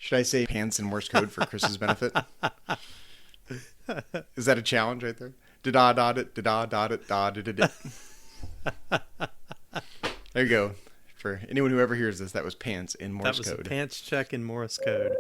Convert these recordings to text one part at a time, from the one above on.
Should I say pants in Morse code for Chris's benefit? Is that a challenge right there? Da da da da da da da da da. There you go. For anyone who ever hears this, that was pants in Morse code. That was a pants check in Morse code.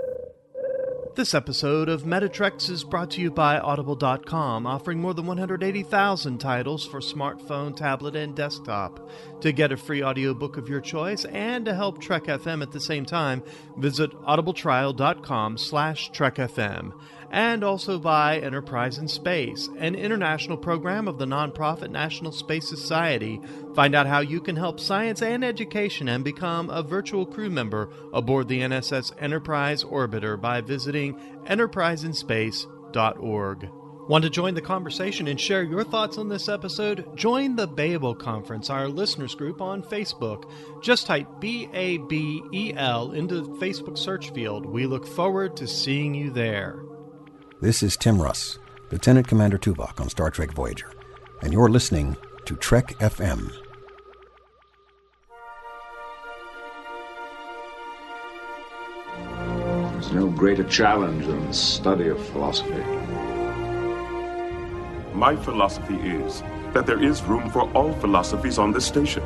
This episode of Metatrex is brought to you by Audible.com, offering more than 180,000 titles for smartphone, tablet, and desktop. To get a free audiobook of your choice and to help Trek FM at the same time, visit audibletrial.com/trekfm. And also by Enterprise in Space, an international program of the nonprofit National Space Society. Find out how you can help science and education and become a virtual crew member aboard the NSS Enterprise Orbiter by visiting enterpriseinspace.org. Want to join the conversation and share your thoughts on this episode? Join the Babel Conference, our listeners group on Facebook. Just type BABEL into the Facebook search field. We look forward to seeing you there. This is Tim Russ, Lieutenant Commander Tuvok on Star Trek Voyager, and you're listening to Trek FM. There's no greater challenge than the study of philosophy. My philosophy is that there is room for all philosophies on this station.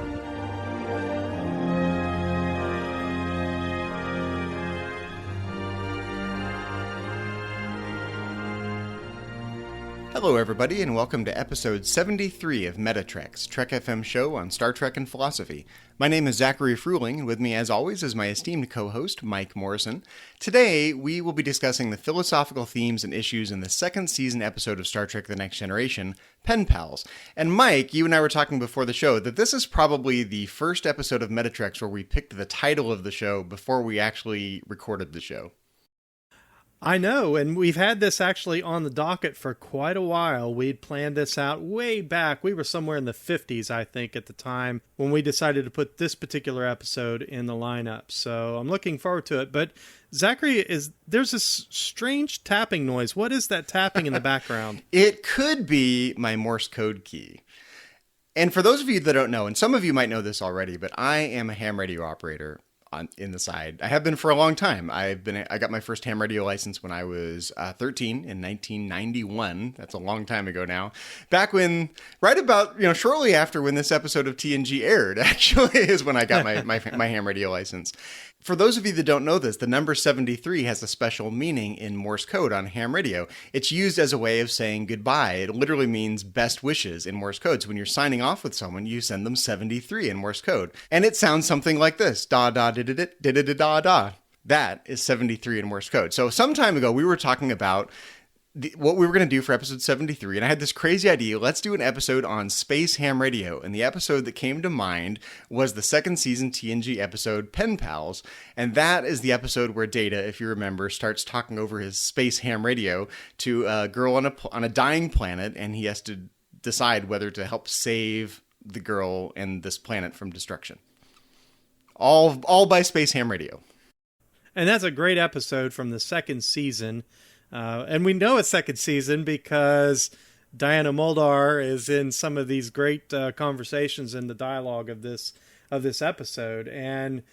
Hello, everybody, and welcome to episode 73 of Metatrex, Trek FM show on Star Trek and philosophy. My name is Zachary Fruhling, and with me, as always, is my esteemed co-host, Mike Morrison. Today, we will be discussing the philosophical themes and issues in the second season episode of Star Trek The Next Generation, Penpals. And Mike, you and I were talking before the show that this is probably the first episode of Metatrex where we picked the title of the show before we actually recorded the show. I know, and we've had this actually on the docket for quite a while. We'd planned this out way back. We were somewhere in the 50s, I think, at the time when we decided to put this particular episode in the lineup. So I'm looking forward to it. But Zachary, there's this strange tapping noise. What is that tapping in the background? It could be my Morse code key. And for those of you that don't know, and some of you might know this already, but I am a ham radio operator in the side. I have been for a long time. I got my first ham radio license when I was 13 in 1991. That's a long time ago now. Back when, right about, shortly after when this episode of TNG aired, actually, is when I got my ham radio license. For those of you that don't know this, the number 73 has a special meaning in Morse code on ham radio. It's used as a way of saying goodbye. It literally means best wishes in Morse code. So when you're signing off with someone, you send them 73 in Morse code. And it sounds something like this. Da da da da da da da da da. That is 73 in Morse code. So some time ago, we were talking about what we were going to do for episode 73, and I had this crazy idea. Let's do an episode on space ham radio, and the episode that came to mind was the second season TNG episode Penpals, and that is the episode where Data, if you remember, starts talking over his space ham radio to a girl on a dying planet, and he has to decide whether to help save the girl and this planet from destruction. All by space ham radio. And that's a great episode from the second season. And we know it's second season because Diana Muldaur is in some of these great conversations in the dialogue of this episode, and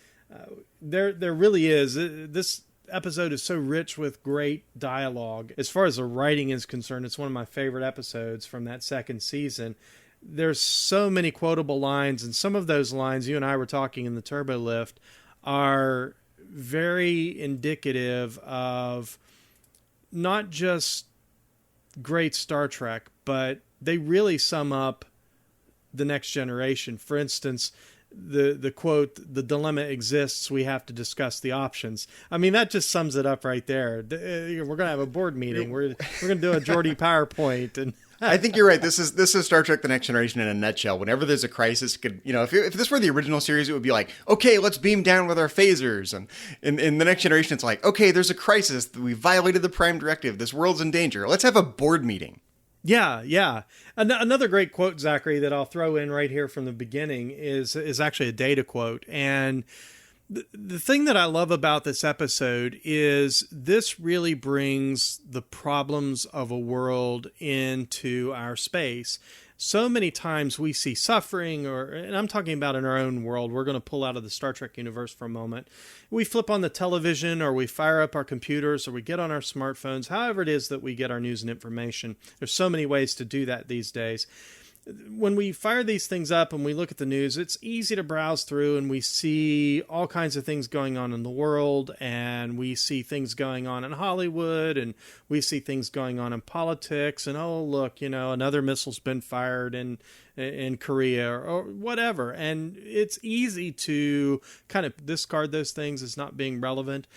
there really is. This episode is so rich with great dialogue. As far as the writing is concerned, it's one of my favorite episodes from that second season. There's so many quotable lines, and some of those lines, you and I were talking in the Turbo Lift, are very indicative of not just great Star Trek, but they really sum up the Next Generation. For instance, the quote, "The dilemma exists, we have to discuss the options." I mean, that just sums it up right there. We're going to have a board meeting. We're going to do a Geordie PowerPoint. And I think you're right. This is Star Trek The Next Generation in a nutshell. Whenever there's a crisis, if this were the original series, it would be like, okay, let's beam down with our phasers. And in The Next Generation, it's like, okay, there's a crisis. We violated the Prime Directive. This world's in danger. Let's have a board meeting. Yeah. Another great quote, Zachary, that I'll throw in right here from the beginning is actually a Data quote. And the thing that I love about this episode is this really brings the problems of a world into our space. so many times we see suffering, and I'm talking about in our own world. We're going to pull out of the Star Trek universe for a moment. We flip on the television, or we fire up our computers, or we get on our smartphones, however it is that we get our news and information. There's so many ways to do that these days. When we fire these things up and we look at the news, it's easy to browse through, and we see all kinds of things going on in the world, and we see things going on in Hollywood, and we see things going on in politics, and oh, look, another missile's been fired in Korea or whatever. And it's easy to kind of discard those things as not being relevant.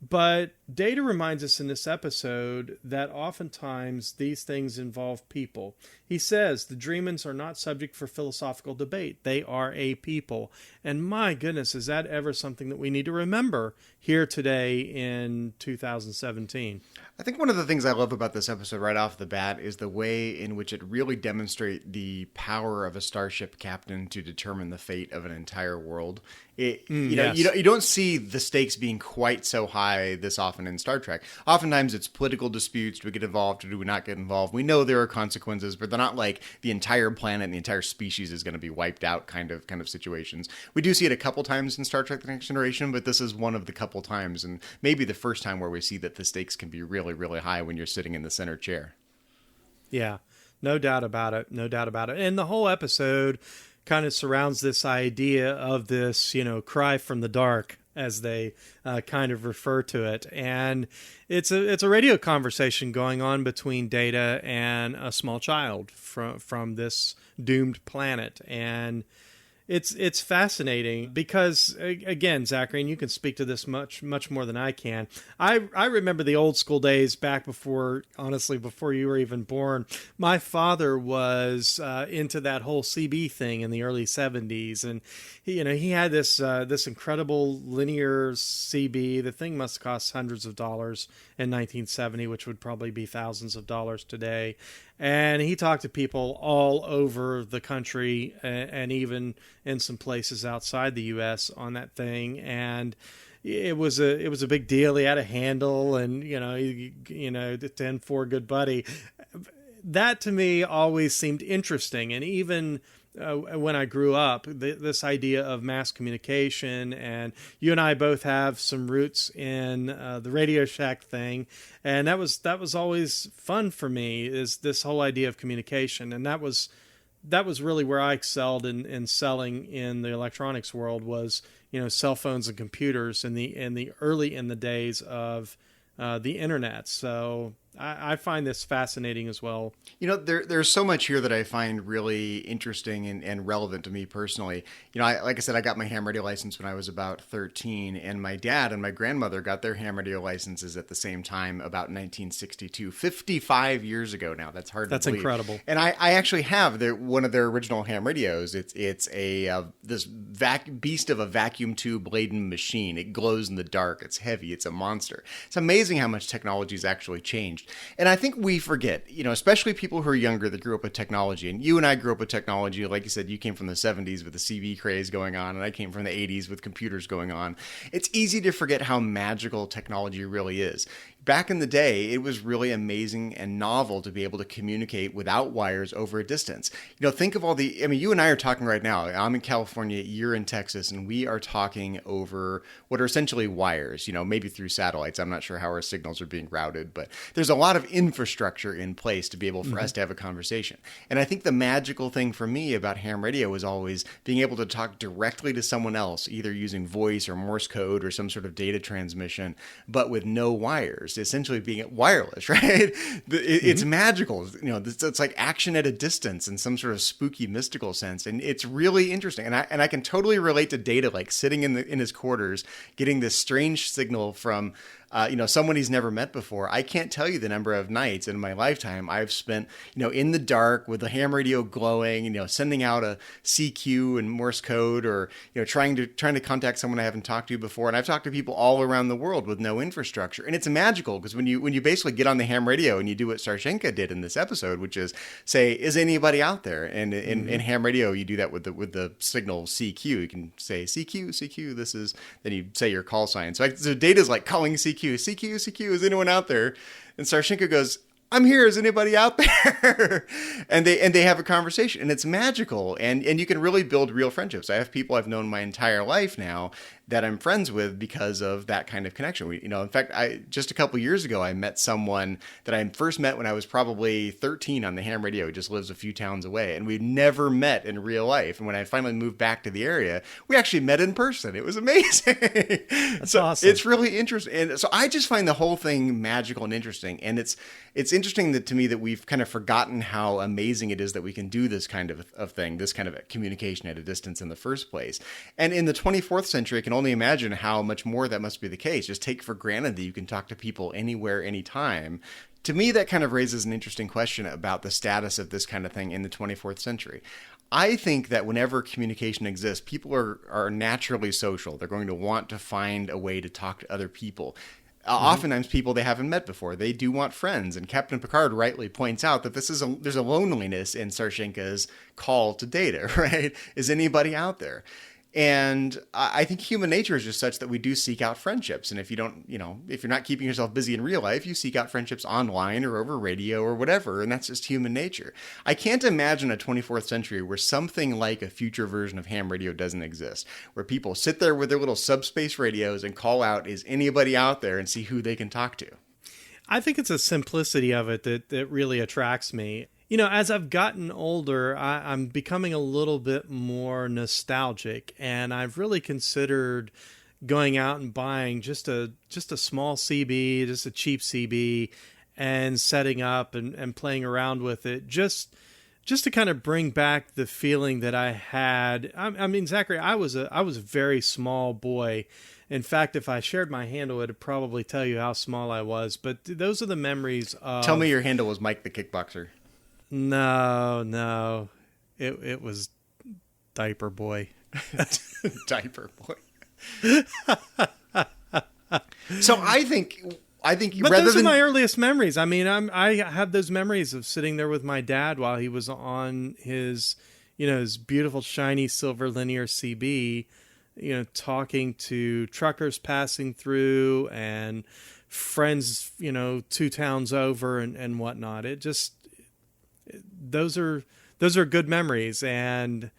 But Data reminds us in this episode that oftentimes these things involve people. He says the Dreamans are not subject for philosophical debate. They are a people. And my goodness, is that ever something that we need to remember here today in 2017? I think one of the things I love about this episode right off the bat is the way in which it really demonstrates the power of a starship captain to determine the fate of an entire world. Yes. You don't see the stakes being quite so high this often in Star Trek. Oftentimes it's political disputes. Do we get involved or do we not get involved? We know there are consequences, but they're not like the entire planet and the entire species is going to be wiped out kind of situations. We do see it a couple times in Star Trek The Next Generation, but this is one of the couple times, and maybe the first time where we see that the stakes can be really, really high when you're sitting in the center chair. Yeah, no doubt about it. No doubt about it. And the whole episode kind of surrounds this idea of this, cry from the dark, as they kind of refer to it. And it's a radio conversation going on between Data and a small child from this doomed planet. And it's fascinating because, again, Zachary, and you can speak to this much more than I can. I remember the old school days back before you were even born. My father was into that whole CB thing in the early 70s, and he had this incredible linear CB. The thing must cost hundreds of dollars in 1970, which would probably be thousands of dollars today. And he talked to people all over the country and even in some places outside the U.S. on that thing. And it was a big deal. He had a handle, and the 10-4 good buddy. That to me always seemed interesting. And even when I grew up, this idea of mass communication, and you and I both have some roots in the Radio Shack thing, and that was always fun for me, is this whole idea of communication. And that was really where I excelled in selling in the electronics world, was cell phones and computers in the early days of the internet. So I find this fascinating as well. There's so much here that I find really interesting and relevant to me personally. Like I said, I got my ham radio license when I was about 13, and my dad and my grandmother got their ham radio licenses at the same time, about 1962, 55 years ago now. That's hard to believe. That's incredible. And I actually have one of their original ham radios. It's this beast of a vacuum tube laden machine. It glows in the dark. It's heavy. It's a monster. It's amazing how much technology's actually changed. And I think we forget, especially people who are younger that grew up with technology. And you and I grew up with technology. Like you said, you came from the 70s with the CB craze going on, and I came from the 80s with computers going on. It's easy to forget how magical technology really is. Back in the day, it was really amazing and novel to be able to communicate without wires over a distance. Think of you and I are talking right now. I'm in California, you're in Texas, and we are talking over what are essentially wires, maybe through satellites. I'm not sure how our signals are being routed, but there's a lot of infrastructure in place to be able for us to have a conversation. And I think the magical thing for me about ham radio was always being able to talk directly to someone else, either using voice or Morse code or some sort of data transmission, but with no wires. Essentially being wireless, right? It's magical. It's like action at a distance in some sort of spooky, mystical sense, and it's really interesting. And I can totally relate to Data, like sitting in his quarters, getting this strange signal from someone he's never met before. I can't tell you the number of nights in my lifetime I've spent, in the dark with the ham radio glowing, sending out a CQ and Morse code, or, trying to contact someone I haven't talked to before. And I've talked to people all around the world with no infrastructure. And it's magical because when you basically get on the ham radio and you do what Sarshenka did in this episode, which is say, is anybody out there? And in ham radio, you do that with the signal CQ. You can say CQ, this is, then you say your call sign. So Data's like calling CQ, is anyone out there? And Sarshenka goes, I'm here. Is anybody out there? and they have a conversation, and it's magical. And you can really build real friendships. I have people I've known my entire life now that I'm friends with because of that kind of connection. In fact, just a couple years ago, I met someone that I first met when I was probably 13 on the ham radio. He just lives a few towns away, and we'd never met in real life. And when I finally moved back to the area, we actually met in person. It was amazing. That's awesome. It's really interesting. And so I just find the whole thing magical and interesting. And it's interesting to me that we've kind of forgotten how amazing it is that we can do this kind of thing, this kind of communication at a distance in the first place. And in the 24th century, I can only imagine how much more that must be the case. Just take for granted that you can talk to people anywhere, anytime. To me, that kind of raises an interesting question about the status of this kind of thing in the 24th century. I think that whenever communication exists, people are naturally social. They're going to want to find a way to talk to other people. Oftentimes people they haven't met before. They do want friends. And Captain Picard rightly points out that there's a loneliness in Sarshenka's call to Data, right? Is anybody out there? And I think human nature is just such that we do seek out friendships. And if you don't, if you're not keeping yourself busy in real life, you seek out friendships online or over radio or whatever. And that's just human nature. I can't imagine a 24th century where something like a future version of ham radio doesn't exist, where people sit there with their little subspace radios and call out, is anybody out there, and see who they can talk to. I think it's a simplicity of it that really attracts me. As I've gotten older, I'm becoming a little bit more nostalgic, and I've really considered going out and buying just a small CB, just a cheap CB, and setting up and playing around with it, just to kind of bring back the feeling that I had. I mean, Zachary, I was a very small boy. In fact, if I shared my handle, it'd probably tell you how small I was. But those are the memories of... Tell me your handle was Mike the Kickboxer. No. It was Diaper Boy. Diaper Boy. So I think but those are my earliest memories. I mean, I have those memories of sitting there with my dad while he was on his beautiful shiny silver linear CB, talking to truckers passing through and friends, 2 towns over and whatnot. Those are good memories, and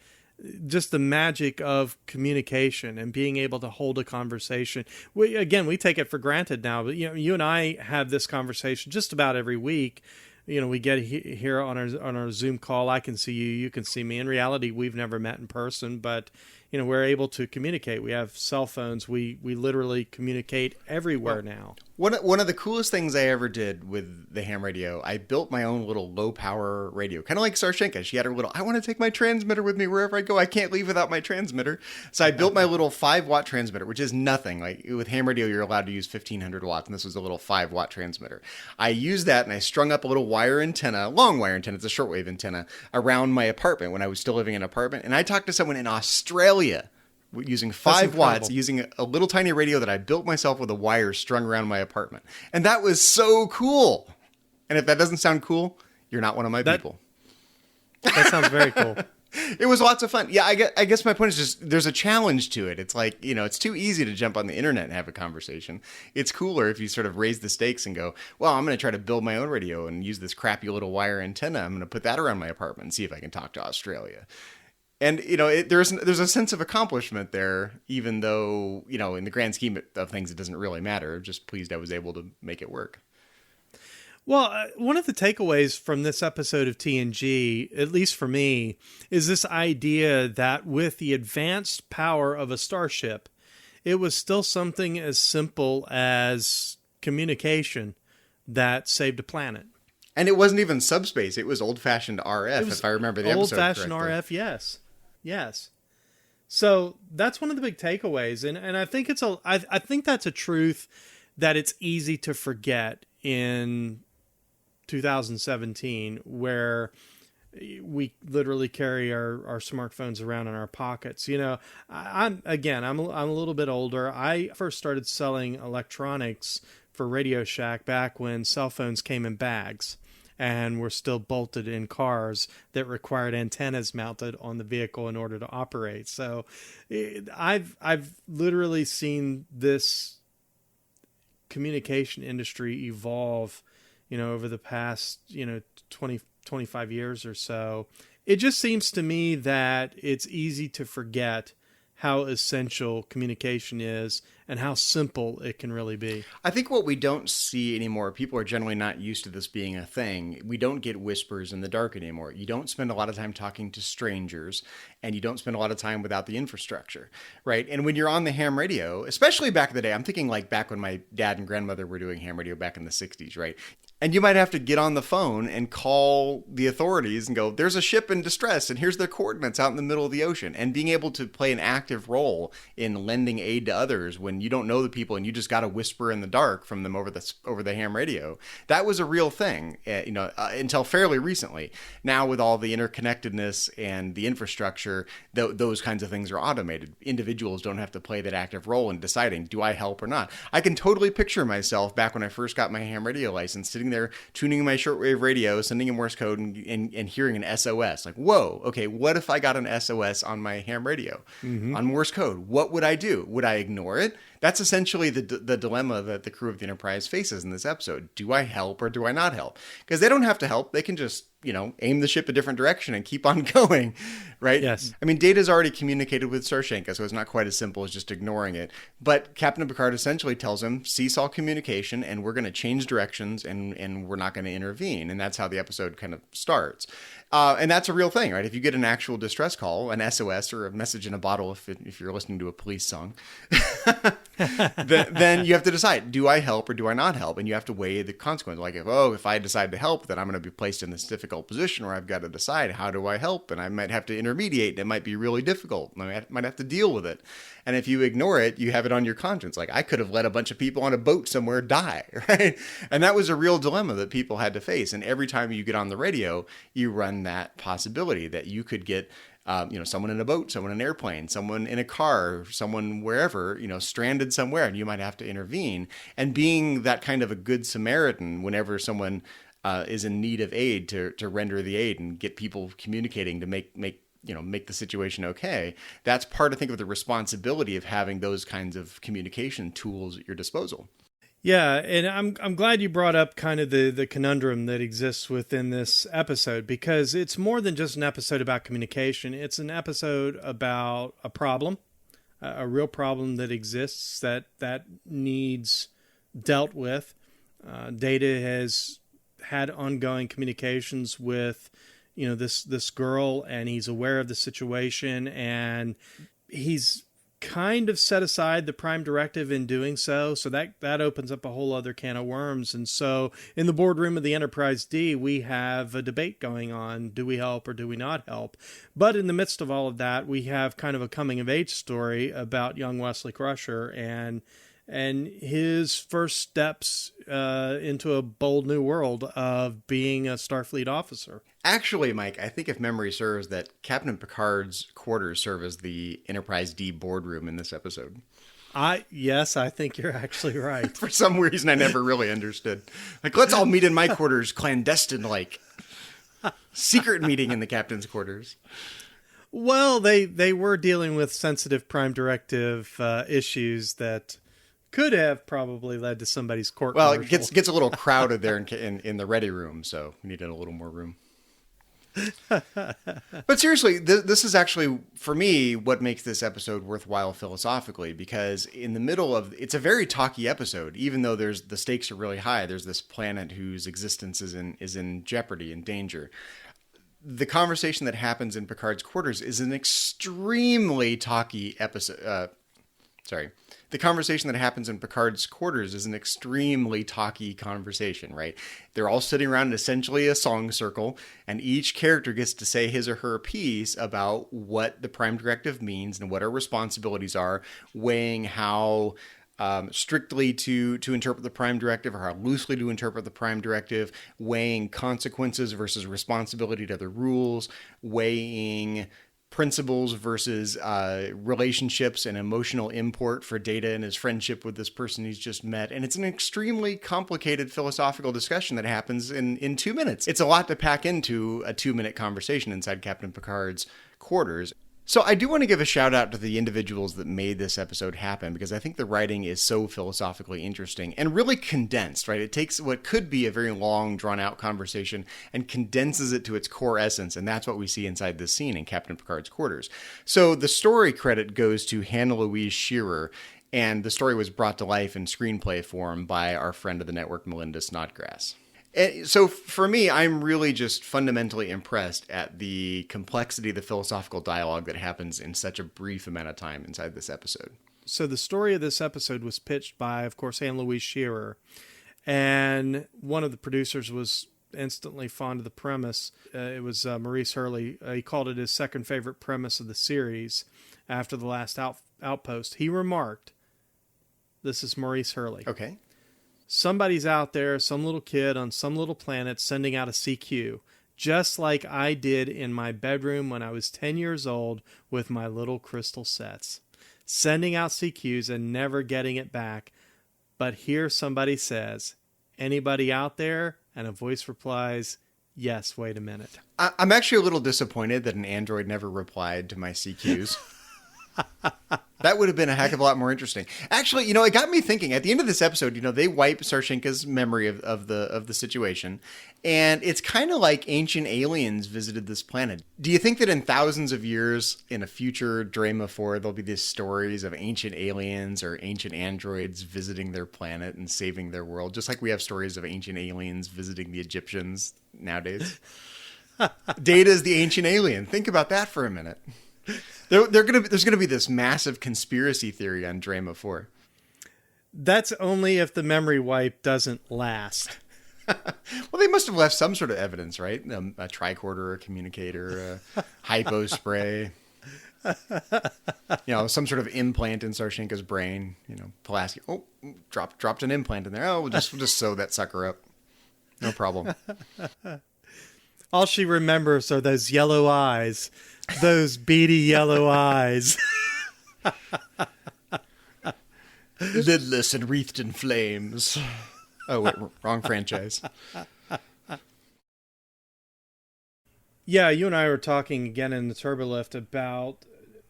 just the magic of communication and being able to hold a conversation. We take it for granted now, but you and I have this conversation just about every week. We get here on our Zoom call. I can see you, you can see me. In reality, we've never met in person, but we're able to communicate. We have cell phones. We literally communicate everywhere now. One of the coolest things I ever did with the ham radio, I built my own little low power radio, kind of like Sarshenka. She had her little, I want to take my transmitter with me wherever I go. I can't leave without my transmitter. So I built my little 5-watt transmitter, which is nothing. Like with ham radio, you're allowed to use 1500 watts, and this was a little 5-watt transmitter. I used that, and I strung up a little wire antenna, long wire antenna, it's a shortwave antenna, around my apartment when I was still living in an apartment. And I talked to someone in Australia using 5 watts, using a little tiny radio that I built myself with a wire strung around my apartment. And that was so cool. And if that doesn't sound cool, you're not one of my people. That sounds very cool. It was lots of fun. Yeah, I guess my point is just there's a challenge to it. It's like, it's too easy to jump on the internet and have a conversation. It's cooler if you sort of raise the stakes and go, well, I'm going to try to build my own radio and use this crappy little wire antenna. I'm going to put that around my apartment and see if I can talk to Australia. And, there's a sense of accomplishment there, even though, in the grand scheme of things, it doesn't really matter. I'm just pleased I was able to make it work. Well, one of the takeaways from this episode of TNG, at least for me, is this idea that with the advanced power of a starship, it was still something as simple as communication that saved a planet. And it wasn't even subspace. It was old-fashioned RF, if I remember the episode correctly. Old-fashioned RF, yes. So that's one of the big takeaways, and I think I think that's a truth that it's easy to forget in 2017, where we literally carry our smartphones around in our pockets. I'm a little bit older. I first started selling electronics for Radio Shack back when cell phones came in bags and were still bolted in cars that required antennas mounted on the vehicle in order to operate. So I've literally seen this communication industry evolve, over the past, 25 years or so. It just seems to me that it's easy to forget how essential communication is and how simple it can really be. I think what we don't see anymore, people are generally not used to this being a thing. We don't get whispers in the dark anymore. You don't spend a lot of time talking to strangers, and you don't spend a lot of time without the infrastructure, right? And when you're on the ham radio, especially back in the day, I'm thinking like back when my dad and grandmother were doing ham radio back in the 60s, right? And you might have to get on the phone and call the authorities and go, there's a ship in distress and here's their coordinates out in the middle of the ocean. And being able to play an active role in lending aid to others when you don't know the people and you just got to whisper in the dark from them over the ham radio. That was a real thing, until fairly recently. Now with all the interconnectedness and the infrastructure, those kinds of things are automated. Individuals don't have to play that active role in deciding, do I help or not? I can totally picture myself back when I first got my ham radio license, sitting there tuning my shortwave radio, sending a Morse code and hearing an SOS. Like, whoa, okay, what if I got an SOS on my ham radio on Morse code? What would I do? Would I ignore it? That's essentially the dilemma that the crew of the Enterprise faces in this episode. Do I help or do I not help? Because they don't have to help. They can just, aim the ship a different direction and keep on going, right? Yes. I mean, Data's already communicated with Sarshenka, so it's not quite as simple as just ignoring it. But Captain Picard essentially tells him, seesaw communication, and we're going to change directions, and we're not going to intervene. And that's how the episode kind of starts. And that's a real thing, right? If you get an actual distress call, an SOS or a message in a bottle, if you're listening to a police song, then you have to decide, do I help or do I not help? And you have to weigh the consequences. Like, if I decide to help, then I'm going to be placed in this difficult position where I've got to decide, how do I help? And I might have to intermediate. And it might be really difficult. I might have to deal with it. And if you ignore it, you have it on your conscience. Like, I could have let a bunch of people on a boat somewhere die, right? And that was a real dilemma that people had to face. And every time you get on the radio, you run that possibility that you could get someone in a boat, someone in an airplane, someone in a car, someone wherever, stranded somewhere, and you might have to intervene. And being that kind of a good Samaritan whenever someone is in need of aid to render the aid and get people communicating to make the situation okay. That's part, I think, of the responsibility of having those kinds of communication tools at your disposal. Yeah, and I'm glad you brought up kind of the conundrum that exists within this episode, because it's more than just an episode about communication. It's an episode about a problem, a real problem that exists that needs dealt with. Data has had ongoing communications with this girl, and he's aware of the situation, and he's kind of set aside the Prime Directive in doing so. So that opens up a whole other can of worms. And so in the boardroom of the Enterprise D, we have a debate going on. Do we help or do we not help? But in the midst of all of that, we have kind of a coming of age story about young Wesley Crusher and his first steps into a bold new world of being a Starfleet officer. Actually, Mike, I think if memory serves, that Captain Picard's quarters serve as the Enterprise D boardroom in this episode. Yes, I think you're actually right. For some reason I never really understood. Like, let's all meet in my quarters, clandestine-like. Secret meeting in the captain's quarters. Well, they were dealing with sensitive Prime Directive issues that could have probably led to somebody's court martial. Well, it gets a little crowded there in the ready room, so we needed a little more room. But seriously, this is actually, for me, what makes this episode worthwhile philosophically, because in the middle of, it's a very talky episode, even though the stakes are really high. There's this planet whose existence is in jeopardy and danger. The conversation that happens in Picard's quarters is an extremely talky episode. The conversation that happens in Picard's quarters is an extremely talky conversation, right? They're all sitting around in essentially a song circle, and each character gets to say his or her piece about what the Prime Directive means and what our responsibilities are, weighing how strictly to interpret the Prime Directive or how loosely to interpret the Prime Directive, weighing consequences versus responsibility to the rules, weighing principles versus relationships and emotional import for Data and his friendship with this person he's just met. And it's an extremely complicated philosophical discussion that happens in 2 minutes. It's a lot to pack into a 2-minute conversation inside Captain Picard's quarters. So I do want to give a shout out to the individuals that made this episode happen, because I think the writing is so philosophically interesting and really condensed, right? It takes what could be a very long, drawn-out conversation and condenses it to its core essence, and that's what we see inside this scene in Captain Picard's quarters. So the story credit goes to Hannah Louise Shearer, and the story was brought to life in screenplay form by our friend of the network, Melinda Snodgrass. So for me, I'm really just fundamentally impressed at the complexity, the philosophical dialogue that happens in such a brief amount of time inside this episode. So the story of this episode was pitched by, of course, Hannah Louise Shearer. And one of the producers was instantly fond of the premise. It was Maurice Hurley. He called it his second favorite premise of the series after the last outpost. He remarked, this is Maurice Hurley. Okay. Somebody's out there, some little kid on some little planet sending out a CQ, just like I did in my bedroom when I was 10 years old with my little crystal sets. Sending out CQs and never getting it back. But here somebody says, anybody out there? And a voice replies, yes, wait a minute. I'm actually a little disappointed that an android never replied to my CQs. That would have been a heck of a lot more interesting. Actually, it got me thinking. At the end of this episode, they wipe Sarshinka's memory of the situation, and it's kind of like ancient aliens visited this planet. Do you think that in thousands of years, in a future Drama 4, there'll be these stories of ancient aliens or ancient androids visiting their planet and saving their world, just like we have stories of ancient aliens visiting the Egyptians nowadays? Data's the ancient alien. Think about that for a minute. There's going to be this massive conspiracy theory on Drama 4. That's only if the memory wipe doesn't last. Well, they must have left some sort of evidence, right? A tricorder, a communicator, a hypo spray. Some sort of implant in Sarshinka's brain. Pulaski. Oh, dropped an implant in there. Oh, we'll just sew that sucker up. No problem. All she remembers are those yellow eyes. Those beady yellow eyes. Lidless and wreathed in flames. Oh, wait, wrong franchise. Yeah, you and I were talking again in the Turbolift about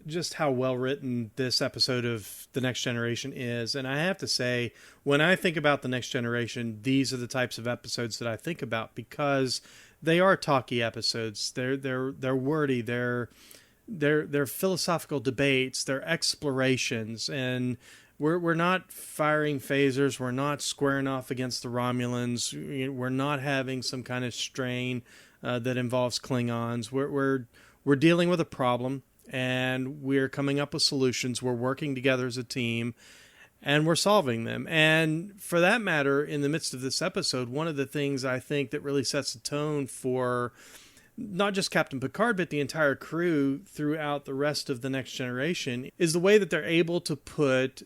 just how well written this episode of The Next Generation is. And I have to say, when I think about The Next Generation, these are the types of episodes that I think about, because they are talky episodes. They're wordy. They're philosophical debates. They're explorations, and we're not firing phasers. We're not squaring off against the Romulans. We're not having some kind of strain that involves Klingons. We're dealing with a problem, and we're coming up with solutions. We're working together as a team, and we're solving them. And for that matter, in the midst of this episode, one of the things I think that really sets the tone for not just Captain Picard, but the entire crew throughout the rest of The Next Generation is the way that they're able to put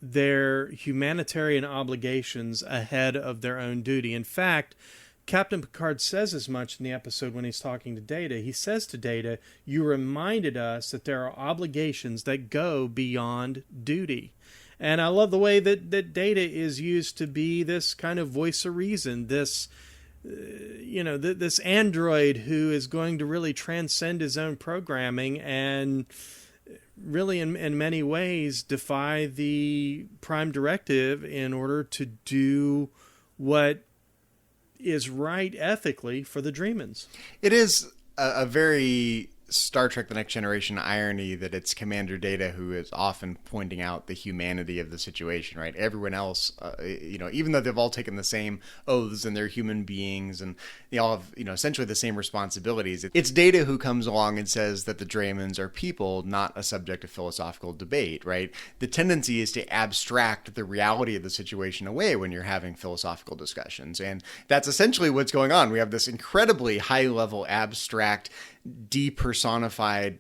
their humanitarian obligations ahead of their own duty. In fact, Captain Picard says as much in the episode when he's talking to Data. He says to Data, you reminded us that there are obligations that go beyond duty. And I love the way that Data is used to be this kind of voice of reason, this this android who is going to really transcend his own programming and really in many ways defy the Prime Directive in order to do what is right ethically for the Dreamans. It is a very Star Trek The Next Generation irony that it's Commander Data who is often pointing out the humanity of the situation, right? Everyone else, even though they've all taken the same oaths and they're human beings and they all have, essentially the same responsibilities, it's Data who comes along and says that the Draymans are people, not a subject of philosophical debate, right? The tendency is to abstract the reality of the situation away when you're having philosophical discussions. And that's essentially what's going on. We have this incredibly high-level, abstract, depersonified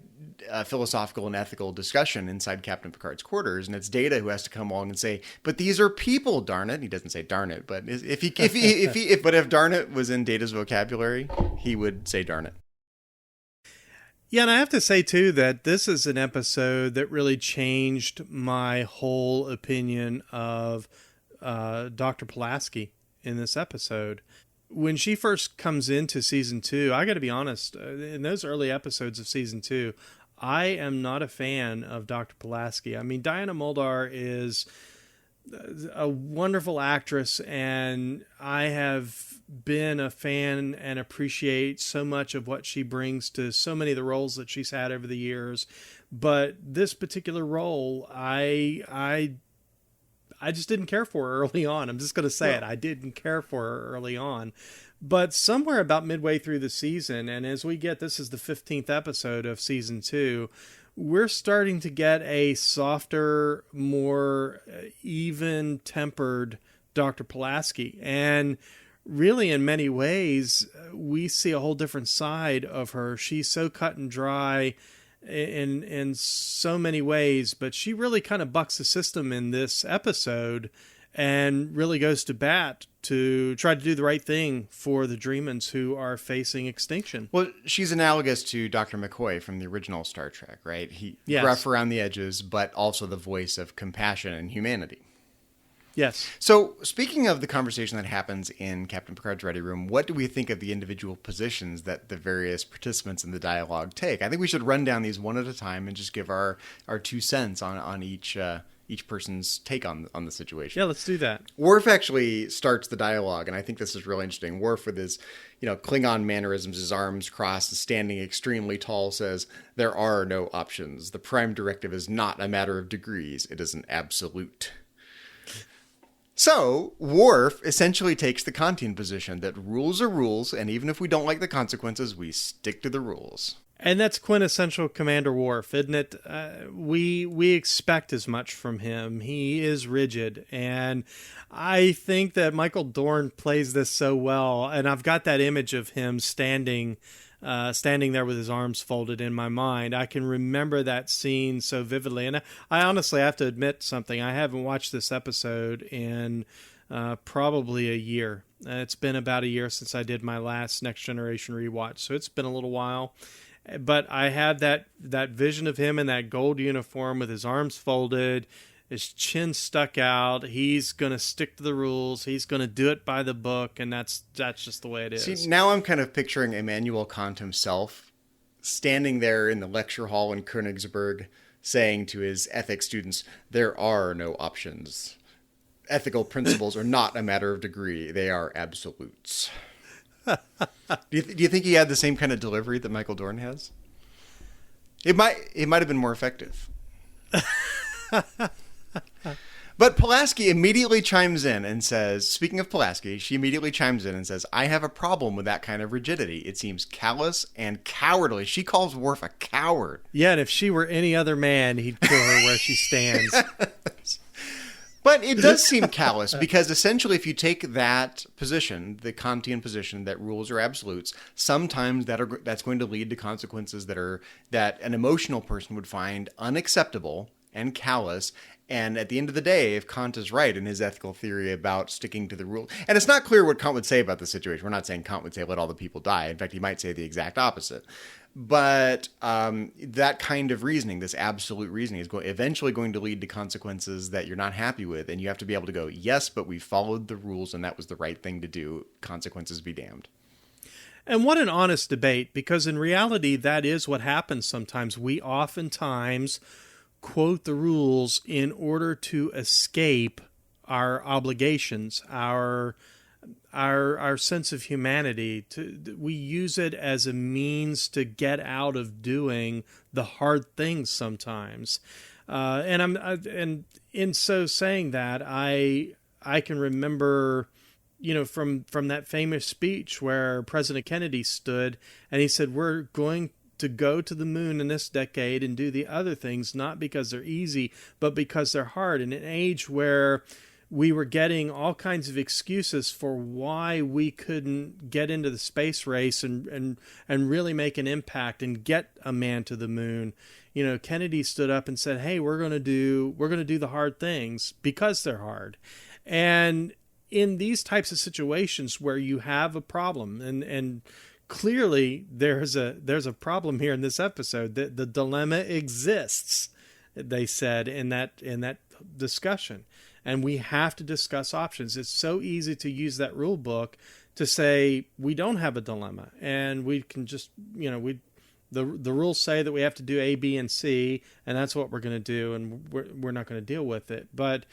philosophical and ethical discussion inside Captain Picard's quarters, and it's Data who has to come along and say, "But these are people, darn it." He doesn't say "darn it," but if "darn it" was in Data's vocabulary, he would say "darn it." Yeah, and I have to say too that this is an episode that really changed my whole opinion of Dr. Pulaski in this episode. When she first comes into season 2, I got to be honest, in those early episodes of season 2, I am not a fan of Dr. Pulaski. I mean, Diana Muldaur is a wonderful actress, and I have been a fan and appreciate so much of what she brings to so many of the roles that she's had over the years. But this particular role, I just didn't care for her early on. I'm just going to say it. I didn't care for her early on. But somewhere about midway through the season, and as we get, this is the 15th episode of season 2, we're starting to get a softer, more even-tempered Dr. Pulaski. And really, in many ways, we see a whole different side of her. She's so cut and dry in so many ways, but she really kind of bucks the system in this episode and really goes to bat to try to do the right thing for the Dreamans who are facing extinction. Well, she's analogous to Dr. McCoy from the original Star Trek, right? Yes. Rough around the edges, but also the voice of compassion and humanity. Yes. So, speaking of the conversation that happens in Captain Picard's Ready Room, what do we think of the individual positions that the various participants in the dialogue take? I think we should run down these one at a time and just give our 2 cents on each person's take on the situation. Yeah, let's do that. Worf actually starts the dialogue, and I think this is really interesting. Worf, with his Klingon mannerisms, his arms crossed, standing extremely tall, says, "There are no options. The Prime Directive is not a matter of degrees. It is an absolute." So, Worf essentially takes the Kantian position that rules are rules, and even if we don't like the consequences, we stick to the rules. And that's quintessential Commander Worf, isn't it? We expect as much from him. He is rigid, and I think that Michael Dorn plays this so well. And I've got that image of him standing there with his arms folded in my mind. I can remember that scene so vividly. And I honestly have to admit something. I haven't watched this episode in probably a year. It's been about a year since I did my last Next Generation rewatch, so it's been a little while. But I have that vision of him in that gold uniform with his arms folded, his chin stuck out. He's going to stick to the rules. He's going to do it by the book, and that's just the way it is. See, now I'm kind of picturing Immanuel Kant himself standing there in the lecture hall in Königsberg saying to his ethics students, "There are no options. Ethical principles are not a matter of degree. They are absolutes." Do you think he had the same kind of delivery that Michael Dorn has? It might have been more effective. But Pulaski immediately chimes in and says, speaking of Pulaski, she immediately chimes in and says, "I have a problem with that kind of rigidity. It seems callous and cowardly." She calls Worf a coward. Yeah, and if she were any other man, he'd kill her where she stands. But it does seem callous because essentially if you take that position, the Kantian position that rules are absolutes, sometimes that's going to lead to consequences that an emotional person would find unacceptable and callous. And at the end of the day, if Kant is right in his ethical theory about sticking to the rule, and it's not clear what Kant would say about the situation. We're not saying Kant would say let all the people die. In fact, he might say the exact opposite. But that kind of reasoning, this absolute reasoning, is eventually going to lead to consequences that you're not happy with. And you have to be able to go, yes, but we followed the rules and that was the right thing to do. Consequences be damned. And what an honest debate, because in reality, that is what happens sometimes. We oftentimes quote the rules in order to escape our obligations, our sense of humanity. We use it as a means to get out of doing the hard things sometimes. And in so saying that, I can remember, from that famous speech where President Kennedy stood and he said, "We're going to go to the moon in this decade and do the other things, not because they're easy, but because they're hard." In an age where we were getting all kinds of excuses for why we couldn't get into the space race and really make an impact and get a man to the moon, Kennedy stood up and said, "Hey, we're going to do the hard things because they're hard." And in these types of situations where you have a problem, and clearly there's a problem here in this episode, that the dilemma exists, they said in that discussion. And we have to discuss options. It's so easy to use that rule book to say we don't have a dilemma and we can just, the rules say that we have to do A, B, and C, and that's what we're going to do, and we're not going to deal with it. But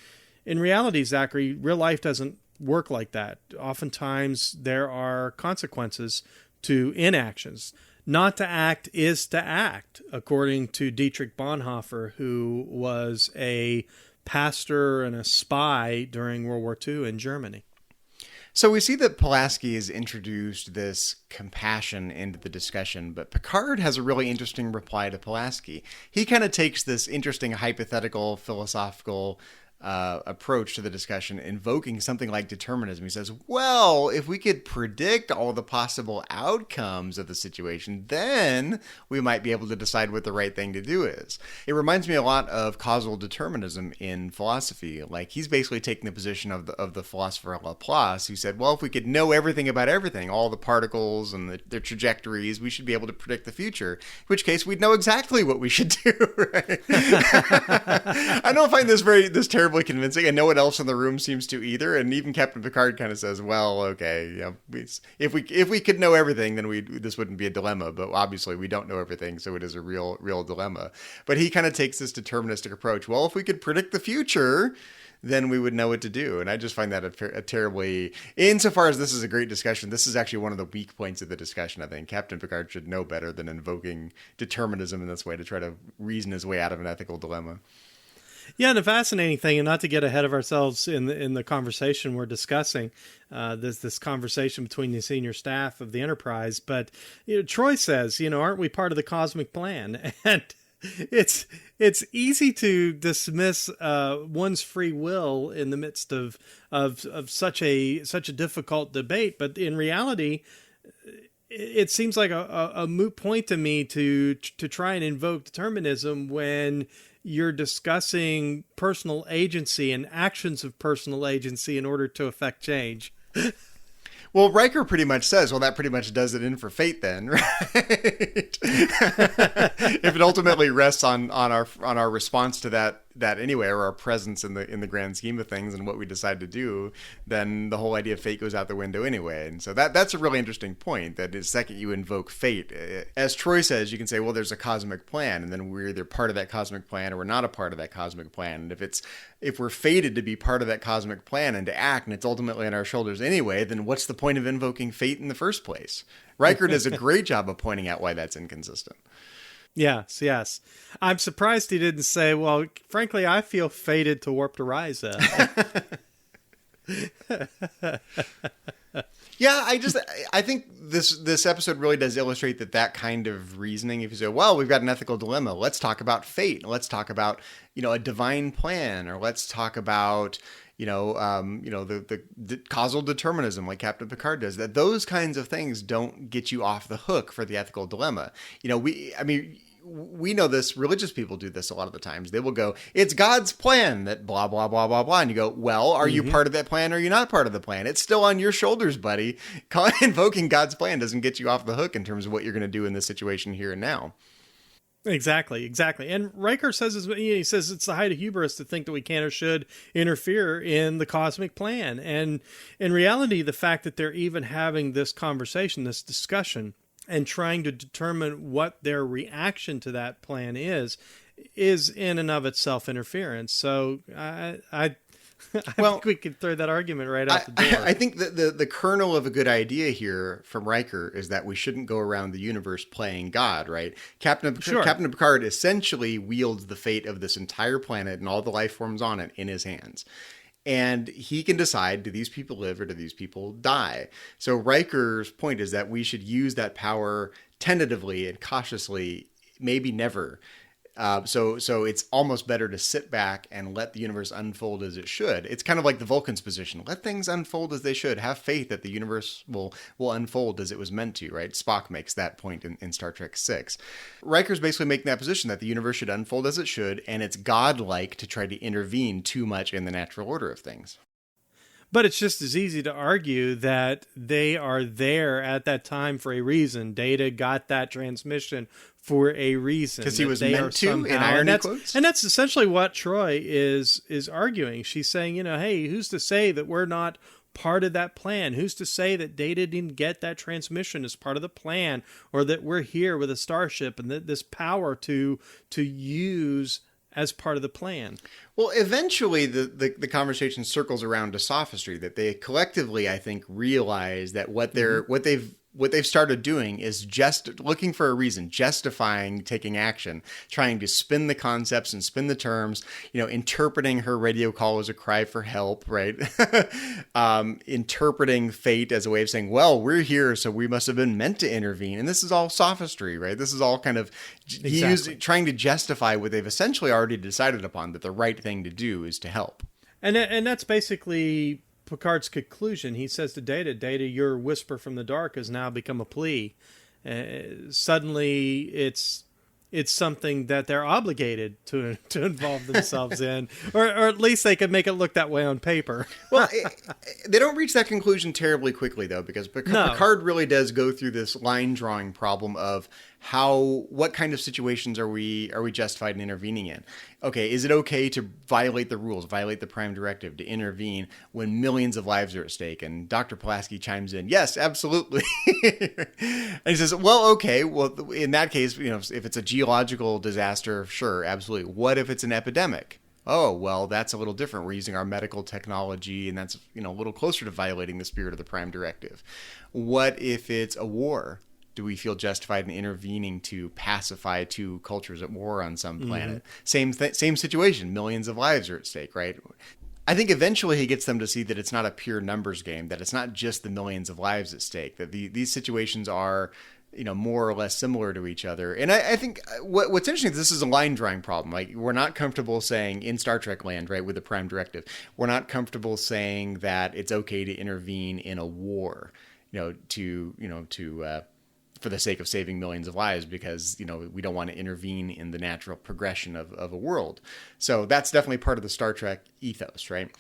in reality, Zachary, real life doesn't work like that. Oftentimes, there are consequences to inactions. Not to act is to act, according to Dietrich Bonhoeffer, who was a pastor and a spy during World War II in Germany. So we see that Pulaski has introduced this compassion into the discussion, but Picard has a really interesting reply to Pulaski. He kind of takes this interesting hypothetical, philosophical approach to the discussion, invoking something like determinism. He says, well, if we could predict all the possible outcomes of the situation, then we might be able to decide what the right thing to do is. It reminds me a lot of causal determinism in philosophy. Like, he's basically taking the position of the philosopher Laplace, who said, well, if we could know everything about everything, all the particles and their trajectories, we should be able to predict the future, in which case we'd know exactly what we should do, right? I don't find this terribly convincing, and no one else in the room seems to either. And even Captain Picard kind of says, well, okay, if we could know everything, then this wouldn't be a dilemma. But obviously we don't know everything, so it is a real dilemma. But he kind of takes this deterministic approach. Well, if we could predict the future, then we would know what to do. And I just find that a terribly, insofar as this is a great discussion, this is actually one of the weak points of the discussion. I think Captain Picard should know better than invoking determinism in this way to try to reason his way out of an ethical dilemma. Yeah, and the fascinating thing, and not to get ahead of ourselves in the conversation we're discussing, this conversation between the senior staff of the Enterprise, but Troy says, aren't we part of the cosmic plan? And it's easy to dismiss one's free will in the midst of such a difficult debate, but in reality, it seems like a moot point to me to try and invoke determinism when you're discussing personal agency and actions of personal agency in order to affect change. Well, Riker pretty much says, well, that pretty much does it in for fate then, right? If it ultimately rests on our response to that anyway, or our presence in the grand scheme of things and what we decide to do, then the whole idea of fate goes out the window anyway. And so that's a really interesting point, that the second you invoke fate, as Troy says, you can say, well, there's a cosmic plan, and then we're either part of that cosmic plan or we're not a part of that cosmic plan. And if we're fated to be part of that cosmic plan and to act, and it's ultimately on our shoulders anyway, then what's the point of invoking fate in the first place? Riker does a great job of pointing out why that's inconsistent. Yes. I'm surprised he didn't say, well, frankly, I feel fated to warp to Risa. Yeah, I think this episode really does illustrate that kind of reasoning. If you say, well, we've got an ethical dilemma, let's talk about fate. Let's talk about, a divine plan, or let's talk about, the causal determinism like Captain Picard does, that those kinds of things don't get you off the hook for the ethical dilemma. We know this, religious people do this a lot of the times. They will go, it's God's plan that blah, blah, blah, blah, blah. And you go, well, are you part of that plan or are you not part of the plan? It's still on your shoulders, buddy. Invoking God's plan doesn't get you off the hook in terms of what you're going to do in this situation here and now. Exactly. And Riker says, he says it's the height of hubris to think that we can or should interfere in the cosmic plan. And in reality, the fact that they're even having this conversation, this discussion, and trying to determine what their reaction to that plan is in and of itself interference. So I think we could throw that argument right out the door. I think that the kernel of a good idea here from Riker is that we shouldn't go around the universe playing God, right? Captain Picard essentially wields the fate of this entire planet and all the life forms on it in his hands. And he can decide, do these people live or do these people die? So Riker's point is that we should use that power tentatively and cautiously, maybe never. So it's almost better to sit back and let the universe unfold as it should. It's kind of like the Vulcan's position. Let things unfold as they should. Have faith that the universe will unfold as it was meant to, right? Spock makes that point in Star Trek VI. Riker's basically making that position that the universe should unfold as it should, and it's godlike to try to intervene too much in the natural order of things. But it's just as easy to argue that they are there at that time for a reason. Data got that transmission for a reason. Because he was meant to, in irony quotes? And that's essentially what Troy is arguing. She's saying, hey, who's to say that we're not part of that plan? Who's to say that Data didn't get that transmission as part of the plan, or that we're here with a starship and this power to use as part of the plan? Well, eventually the conversation circles around to sophistry, that they collectively, I think, realize that what they've started doing is just looking for a reason, justifying taking action, trying to spin the concepts and spin the terms, interpreting her radio call as a cry for help, right? Interpreting fate as a way of saying, well, we're here, so we must have been meant to intervene. And this is all sophistry, right? This is all kind of trying to justify what they've essentially already decided upon, that the right thing to do is to help. And that's basically Picard's conclusion. He says to Data, your whisper from the dark has now become a plea. Suddenly, it's something that they're obligated to involve themselves in, or at least they could make it look that way on paper. Well, they don't reach that conclusion terribly quickly, though, because Picard really does go through this line drawing problem of what kind of situations are we justified in intervening in? Okay, is it okay to violate the rules, violate the Prime Directive, to intervene when millions of lives are at stake? And Dr. Pulaski chimes in, yes, absolutely. And he says, well, okay, well, in that case, if it's a geological disaster, sure, absolutely. What if it's an epidemic? Oh, well, that's a little different. We're using our medical technology, and that's a little closer to violating the spirit of the Prime Directive. What if it's a war? Do we feel justified in intervening to pacify two cultures at war on some planet? Mm-hmm. Same situation. Millions of lives are at stake, right? I think eventually he gets them to see that it's not a pure numbers game, that it's not just the millions of lives at stake, that these situations are more or less similar to each other. And I think what's interesting is this is a line drawing problem. Like, we're not comfortable saying in Star Trek land, right, with the Prime Directive, we're not comfortable saying that it's okay to intervene in a war, for the sake of saving millions of lives, because, we don't want to intervene in the natural progression of a world. So that's definitely part of the Star Trek ethos, right?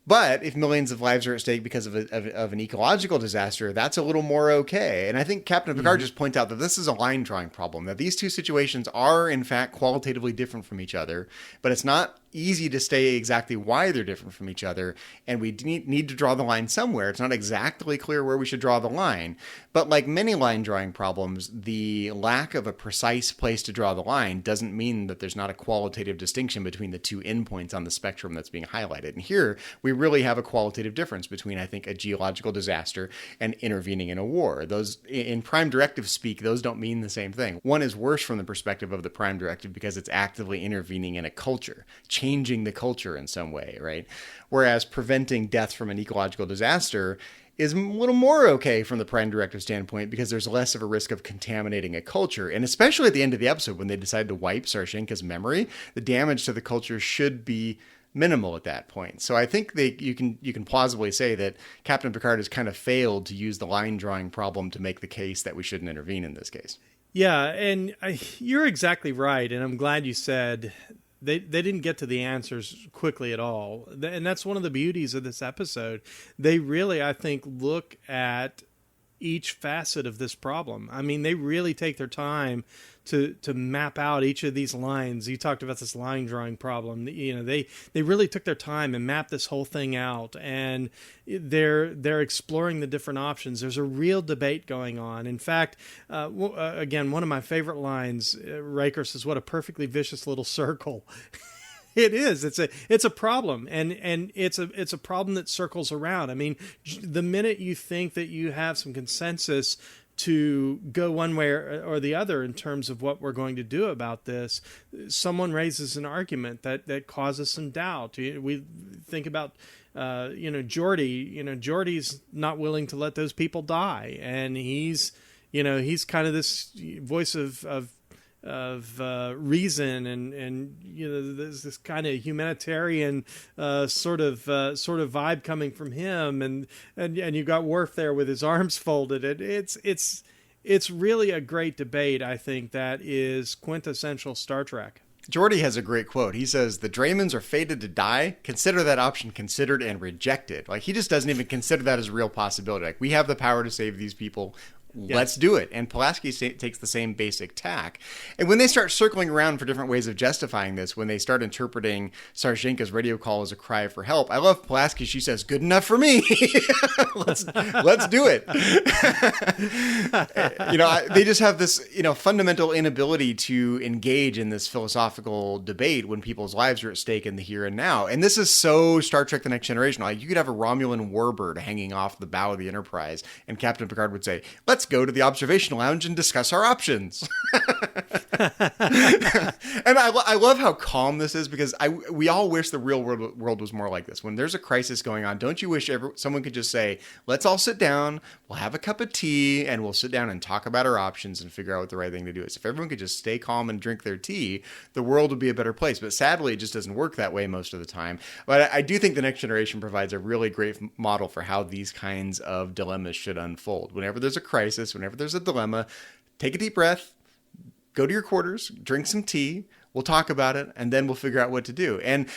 But if millions of lives are at stake because of an ecological disaster, that's a little more okay. And I think Captain Picard just points out that this is a line drawing problem, that these two situations are, in fact, qualitatively different from each other, but it's not easy to say exactly why they're different from each other, and we need to draw the line somewhere. It's not exactly clear where we should draw the line, but like many line drawing problems, the lack of a precise place to draw the line doesn't mean that there's not a qualitative distinction between the two endpoints on the spectrum that's being highlighted. And here, we really have a qualitative difference between, I think, a geological disaster and intervening in a war. Those, in Prime Directive speak, those don't mean the same thing. One is worse from the perspective of the Prime Directive because it's actively intervening in a culture, changing the culture in some way, right? Whereas preventing death from an ecological disaster is a little more okay from the Prime Directive standpoint because there's less of a risk of contaminating a culture. And especially at the end of the episode when they decide to wipe Sarshenka's memory, the damage to the culture should be minimal at that point. So I think you can plausibly say that Captain Picard has kind of failed to use the line drawing problem to make the case that we shouldn't intervene in this case. Yeah, and you're exactly right. And I'm glad you said they didn't get to the answers quickly at all. And that's one of the beauties of this episode. They really, I think, look at each facet of this problem. I mean, they really take their time to map out each of these lines. You talked about this line drawing problem. They really took their time and mapped this whole thing out, and they're exploring the different options. There's a real debate going on. In fact, again, one of my favorite lines, Riker says, "What a perfectly vicious little circle." It is. It's a problem, and it's a problem that circles around. I mean, the minute you think that you have some consensus to go one way or the other in terms of what we're going to do about this, someone raises an argument that causes some doubt. We think about Geordi. Geordi's not willing to let those people die, and he's kind of this voice of reason and there's this kind of humanitarian sort of vibe coming from him, and you got Worf there with his arms folded. It's really a great debate. I think that is quintessential Star Trek. Geordi has a great quote. He says, "The Draymans are fated to die. Consider that option considered and rejected." Like, he just doesn't even consider that as a real possibility. Like, we have the power to save these people. Let's do it. And Pulaski takes the same basic tack. And when they start circling around for different ways of justifying this, when they start interpreting Sarshenka's radio call as a cry for help, I love Pulaski. She says, "Good enough for me." let's do it. They just have this, fundamental inability to engage in this philosophical debate when people's lives are at stake in the here and now. And this is so Star Trek: The Next Generation. Like, you could have a Romulan warbird hanging off the bow of the Enterprise, and Captain Picard would say, "Let's go to the observation lounge and discuss our options." And I love how calm this is, because we all wish the real world was more like this. When there's a crisis going on, don't you wish someone could just say, "Let's all sit down, we'll have a cup of tea, and we'll sit down and talk about our options and figure out what the right thing to do is." If everyone could just stay calm and drink their tea, the world would be a better place. But sadly, it just doesn't work that way most of the time. But I do think The Next Generation provides a really great model for how these kinds of dilemmas should unfold. Whenever there's a crisis, whenever there's a dilemma, take a deep breath, go to your quarters, drink some tea, we'll talk about it, and then we'll figure out what to do. And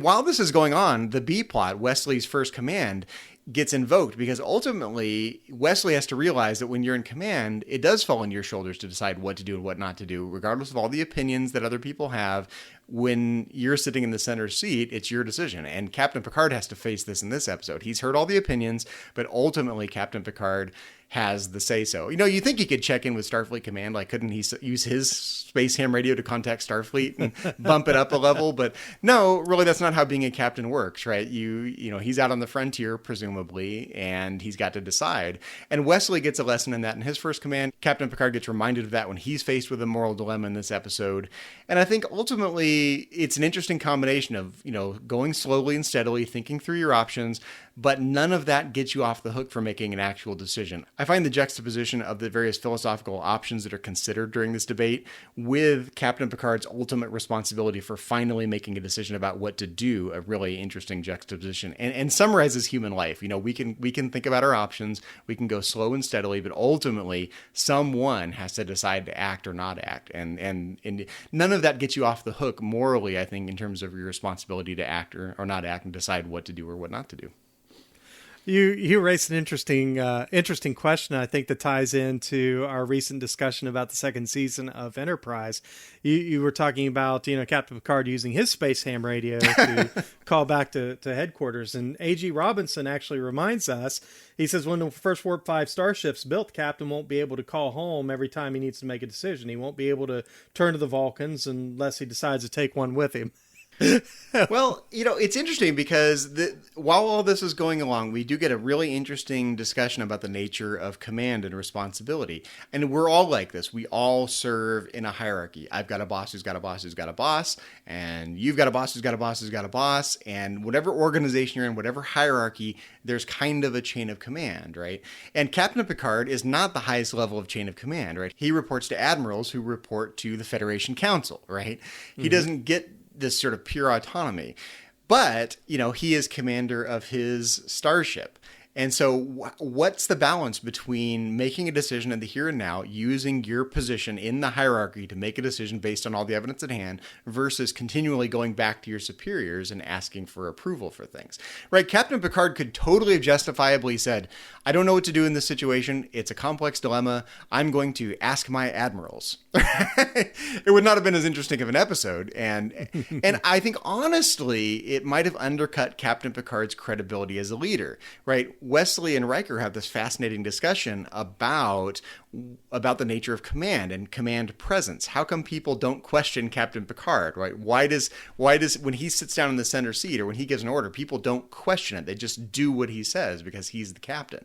while this is going on, the B plot, Wesley's first command, gets invoked, because ultimately Wesley has to realize that when you're in command, it does fall on your shoulders to decide what to do and what not to do, regardless of all the opinions that other people have. When you're sitting in the center seat, it's your decision. And Captain Picard has to face this in this episode. He's heard all the opinions, but ultimately Captain Picard has the say-so. You think he could check in with Starfleet Command. Like, couldn't he use his space ham radio to contact Starfleet and bump it up a level? But no, really, that's not how being a captain works, right? He's out on the frontier, presumably, and he's got to decide. And Wesley gets a lesson in that in his first command. Captain Picard gets reminded of that when he's faced with a moral dilemma in this episode. And I think ultimately it's an interesting combination of, going slowly and steadily, thinking through your options, but none of that gets you off the hook for making an actual decision. I find the juxtaposition of the various philosophical options that are considered during this debate with Captain Picard's ultimate responsibility for finally making a decision about what to do a really interesting juxtaposition, and summarizes human life. We can think about our options, we can go slow and steadily, but ultimately someone has to decide to act or not act. And none of that gets you off the hook morally, I think, in terms of your responsibility to act or not act and decide what to do or what not to do. You raised an interesting question, I think, that ties into our recent discussion about the second season of Enterprise. You were talking about, Captain Picard using his space ham radio to call back to headquarters. And A.G. Robinson actually reminds us, he says, when the first Warp 5 starship's built, the captain won't be able to call home every time he needs to make a decision. He won't be able to turn to the Vulcans unless he decides to take one with him. Well, it's interesting because while all this is going along, we do get a really interesting discussion about the nature of command and responsibility. And we're all like this. We all serve in a hierarchy. I've got a boss who's got a boss who's got a boss, and you've got a boss who's got a boss who's got a boss. And whatever organization you're in, whatever hierarchy, there's kind of a chain of command, right? And Captain Picard is not the highest level of chain of command, right? He reports to admirals who report to the Federation Council, right? Mm-hmm. He doesn't get this sort of pure autonomy, but he is commander of his starship. And so what's the balance between making a decision in the here and now, using your position in the hierarchy to make a decision based on all the evidence at hand, versus continually going back to your superiors and asking for approval for things, right? Captain Picard could totally have justifiably said, I don't know what to do in this situation. It's a complex dilemma. I'm going to ask my admirals. It would not have been as interesting of an episode. And I think, honestly, it might have undercut Captain Picard's credibility as a leader, right? Wesley and Riker have this fascinating discussion about the nature of command and command presence. How come people don't question Captain Picard, right? Why does when he sits down in the center seat or when he gives an order, people don't question it. They just do what he says because he's the captain.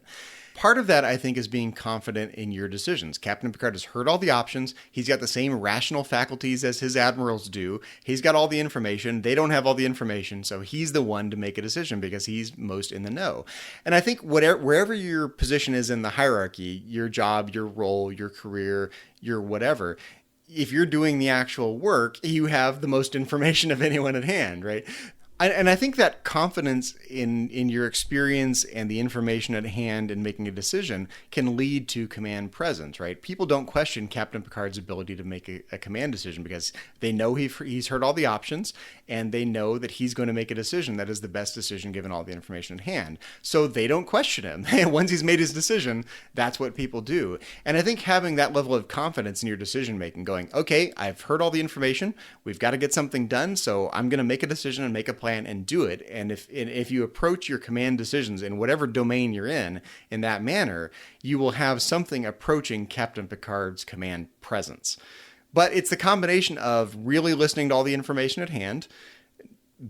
Part of that, I think, is being confident in your decisions. Captain Picard has heard all the options. He's got the same rational faculties as his admirals do. He's got all the information. They don't have all the information, so he's the one to make a decision because he's most in the know. And I think wherever your position is in the hierarchy, your job, your role, your career, your whatever, if you're doing the actual work, you have the most information of anyone at hand, right? And I think that confidence in your experience and the information at hand in making a decision can lead to command presence, right? People don't question Captain Picard's ability to make a command decision because they know he's heard all the options and they know that he's going to make a decision that is the best decision given all the information at hand. So they don't question him. Once he's made his decision, that's what people do. And I think having that level of confidence in your decision making, going, okay, I've heard all the information, we've got to get something done, so I'm going to make a decision and make a plan and do it. And if you approach your command decisions in whatever domain you're in that manner, you will have something approaching Captain Picard's command presence. But it's the combination of really listening to all the information at hand,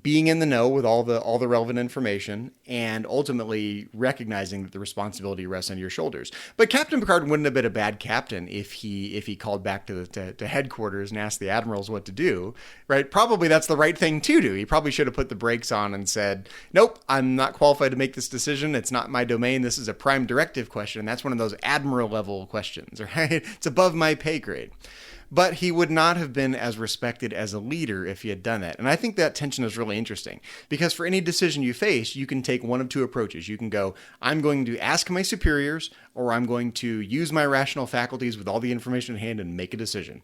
being in the know with all the relevant information, and ultimately recognizing that the responsibility rests on your shoulders. But Captain Picard wouldn't have been a bad captain if he called back to headquarters and asked the admirals what to do, right? Probably that's the right thing to do. He probably should have put the brakes on and said, nope, I'm not qualified to make this decision. It's not my domain. This is a prime directive question. And that's one of those admiral level questions, right? It's above my pay grade. But he would not have been as respected as a leader if he had done that. And I think that tension is really interesting because for any decision you face, you can take one of two approaches. You can go, I'm going to ask my superiors, or I'm going to use my rational faculties with all the information in hand and make a decision.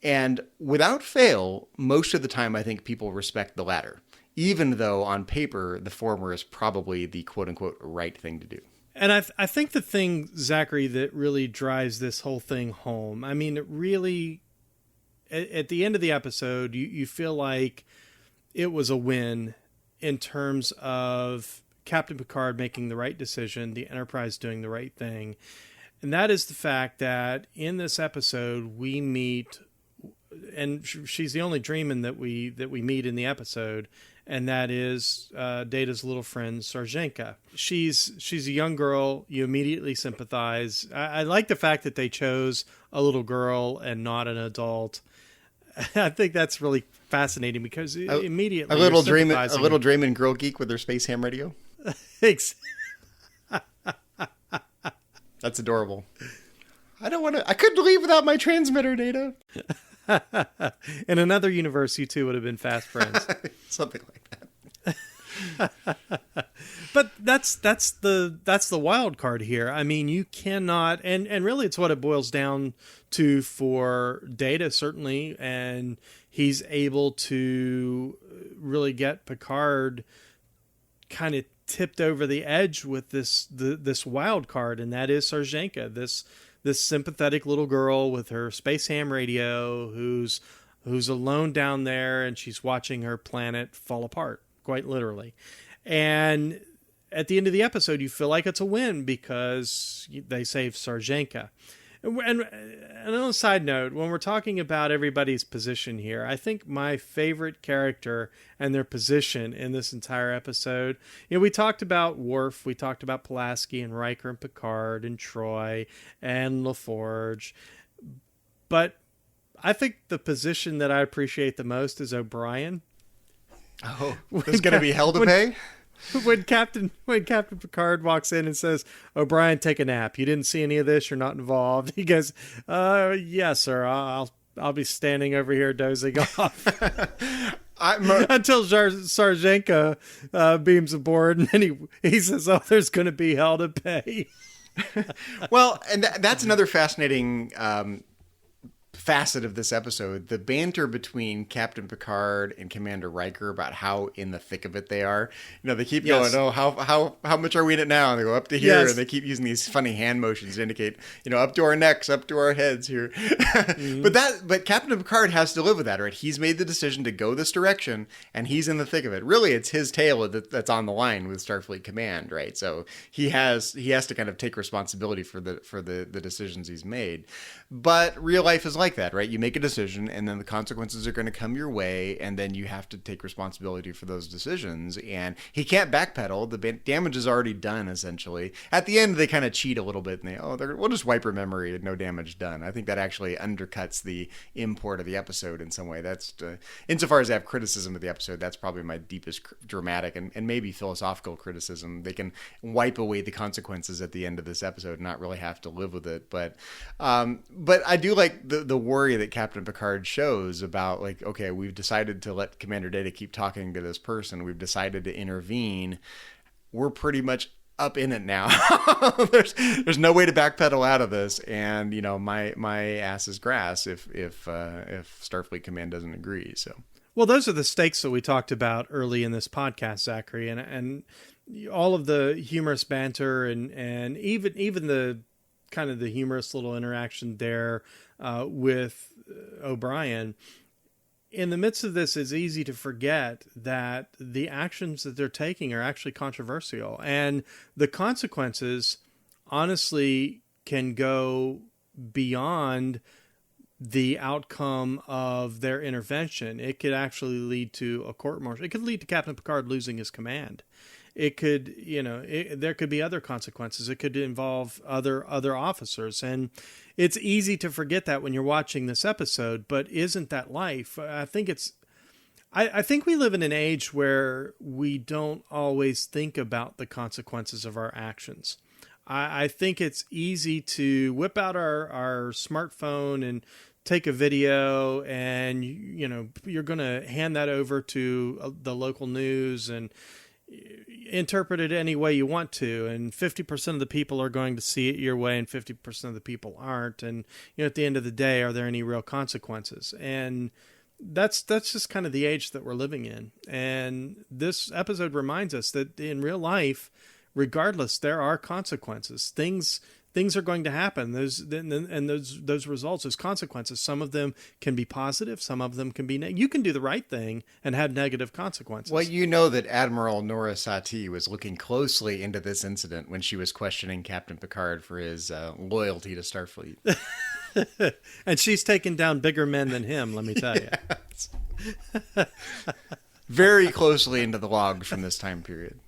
And without fail, most of the time, I think people respect the latter, even though on paper, the former is probably the quote unquote right thing to do. And I think the thing, Zachary, that really drives this whole thing home, I mean, it really, at the end of the episode, you feel like it was a win in terms of Captain Picard making the right decision, the Enterprise doing the right thing. And that is the fact that in this episode, we meet, and she's the only Dreamin' that we meet in the episode, and that is Data's little friend, Sarjenka. She's a young girl. You immediately sympathize. I like the fact that they chose a little girl and not an adult. I think that's really fascinating because immediately a little Dreamin' girl geek with her space ham radio. That's adorable. I couldn't leave without my transmitter, Data. In another universe, you two would have been fast friends. Something like that. But that's the wild card here. I mean, you cannot, and really it's what it boils down to for Data, certainly, and he's able to really get Picard kind of tipped over the edge with this wild card, and that is Sarjenka, this sympathetic little girl with her space ham radio who's alone down there, and she's watching her planet fall apart, quite literally. And at the end of the episode, you feel like it's a win because they save Sarjenka. And on a side note, when we're talking about everybody's position here, I think my favorite character and their position in this entire episode, we talked about Worf, we talked about Pulaski and Riker and Picard and Troy and LaForge, but I think the position that I appreciate the most is O'Brien. Oh, there's going to be hell to pay? When Captain Picard walks in and says, "O'Brien, take a nap. You didn't see any of this. You're not involved." He goes, "Yes, sir. I'll be standing over here dozing off." Until Sarjenka beams aboard, and then he says, "Oh, there's going to be hell to pay." Well, and that's another fascinating facet of this episode, the banter between Captain Picard and Commander Riker about how in the thick of it they are. They keep going, oh, how much are we in it now? And they go up to here, and they keep using these funny hand motions to indicate, up to our necks, up to our heads here. Mm-hmm. But Captain Picard has to live with that, right? He's made the decision to go this direction, and he's in the thick of it. Really, it's his tail that's on the line with Starfleet Command, right? So he has to kind of take responsibility for the decisions he's made. But real life is like that, right? You make a decision, and then the consequences are going to come your way, and then you have to take responsibility for those decisions. And he can't backpedal. The damage is already done, essentially. At the end, they kind of cheat a little bit, and we'll just wipe her memory and no damage done. I think that actually undercuts the import of the episode in some way. That's insofar as I have criticism of the episode, that's probably my deepest dramatic and maybe philosophical criticism. They can wipe away the consequences at the end of this episode and not really have to live with it. But I do like the the worry that Captain Picard shows about, like, okay, we've decided to let Commander Data keep talking to this person. We've decided to intervene. We're pretty much up in it now. there's no way to backpedal out of this, and my ass is grass if Starfleet Command doesn't agree. So, well, those are the stakes that we talked about early in this podcast, Zachary, and all of the humorous banter and even the kind of the humorous little interaction there with O'Brien. In the midst of this, it's easy to forget that the actions that they're taking are actually controversial, and the consequences honestly can go beyond the outcome of their intervention. It could actually lead to a court-martial. It could lead to Captain Picard losing his command. It could, there could be other consequences. It could involve other officers. And it's easy to forget that when you're watching this episode, but isn't that life? I think we live in an age where we don't always think about the consequences of our actions. I think it's easy to whip out our smartphone and take a video, and you're going to hand that over to the local news and interpret it any way you want to, and 50% of the people are going to see it your way and 50% of the people aren't, and at the end of the day, are there any real consequences? And that's just kind of the age that we're living in. And this episode reminds us that in real life, regardless, there are consequences. Things are going to happen. Those results as consequences. Some of them can be positive. Some of them can be negative. You can do the right thing and have negative consequences. Well, you know that Admiral Nora Sati was looking closely into this incident when she was questioning Captain Picard for his loyalty to Starfleet. And she's taken down bigger men than him, let me tell you. Very closely into the logs from this time period.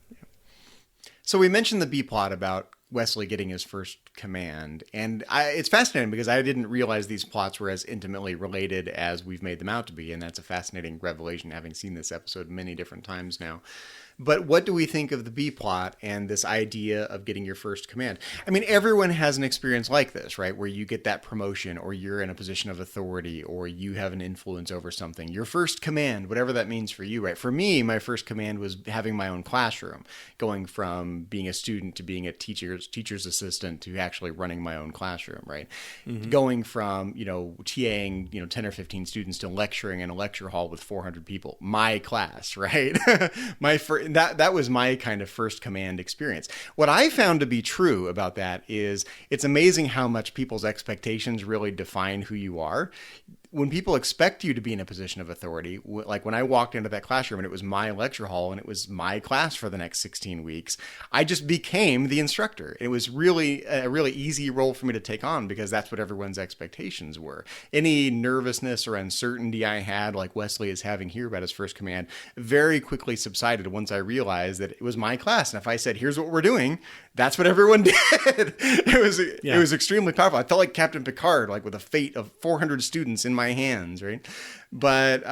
So we mentioned the B plot about Wesley getting his first command. And it's fascinating because I didn't realize these plots were as intimately related as we've made them out to be. And that's a fascinating revelation, having seen this episode many different times now. But what do we think of the B plot and this idea of getting your first command? I mean, everyone has an experience like this, right? Where you get that promotion, or you're in a position of authority, or you have an influence over something. Your first command, whatever that means for you, right? For me, my first command was having my own classroom, going from being a student to being a teacher's assistant to actually running my own classroom, right? Mm-hmm. Going from, TAing, 10 or 15 students to lecturing in a lecture hall with 400 people. My class, right? That was my kind of first command experience. What I found to be true about that is it's amazing how much people's expectations really define who you are. When people expect you to be in a position of authority, like when I walked into that classroom and it was my lecture hall and it was my class for the next 16 weeks, I just became the instructor. It was really a really easy role for me to take on because that's what everyone's expectations were. Any nervousness or uncertainty I had, like Wesley is having here about his first command, very quickly subsided once I realized that it was my class. And if I said, here's what we're doing, that's what everyone did. It was extremely powerful. I felt like Captain Picard, like with a fate of 400 students in my hands, right? But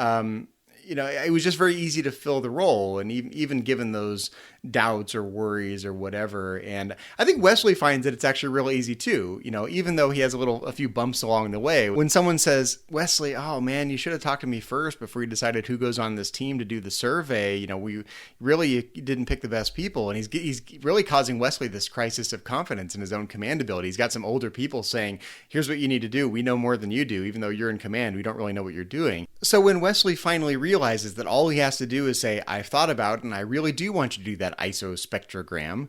it was just very easy to fill the role, and even given those doubts or worries or whatever. And I think Wesley finds that it's actually really easy too, even though he has a few bumps along the way. When someone says, Wesley, oh man, you should have talked to me first before you decided who goes on this team to do the survey. We really didn't pick the best people. And he's really causing Wesley this crisis of confidence in his own command ability. He's got some older people saying, here's what you need to do. We know more than you do. Even though you're in command, we don't really know what you're doing. So when Wesley finally realizes that all he has to do is say, I've thought about it and I really do want you to do that isospectrogram,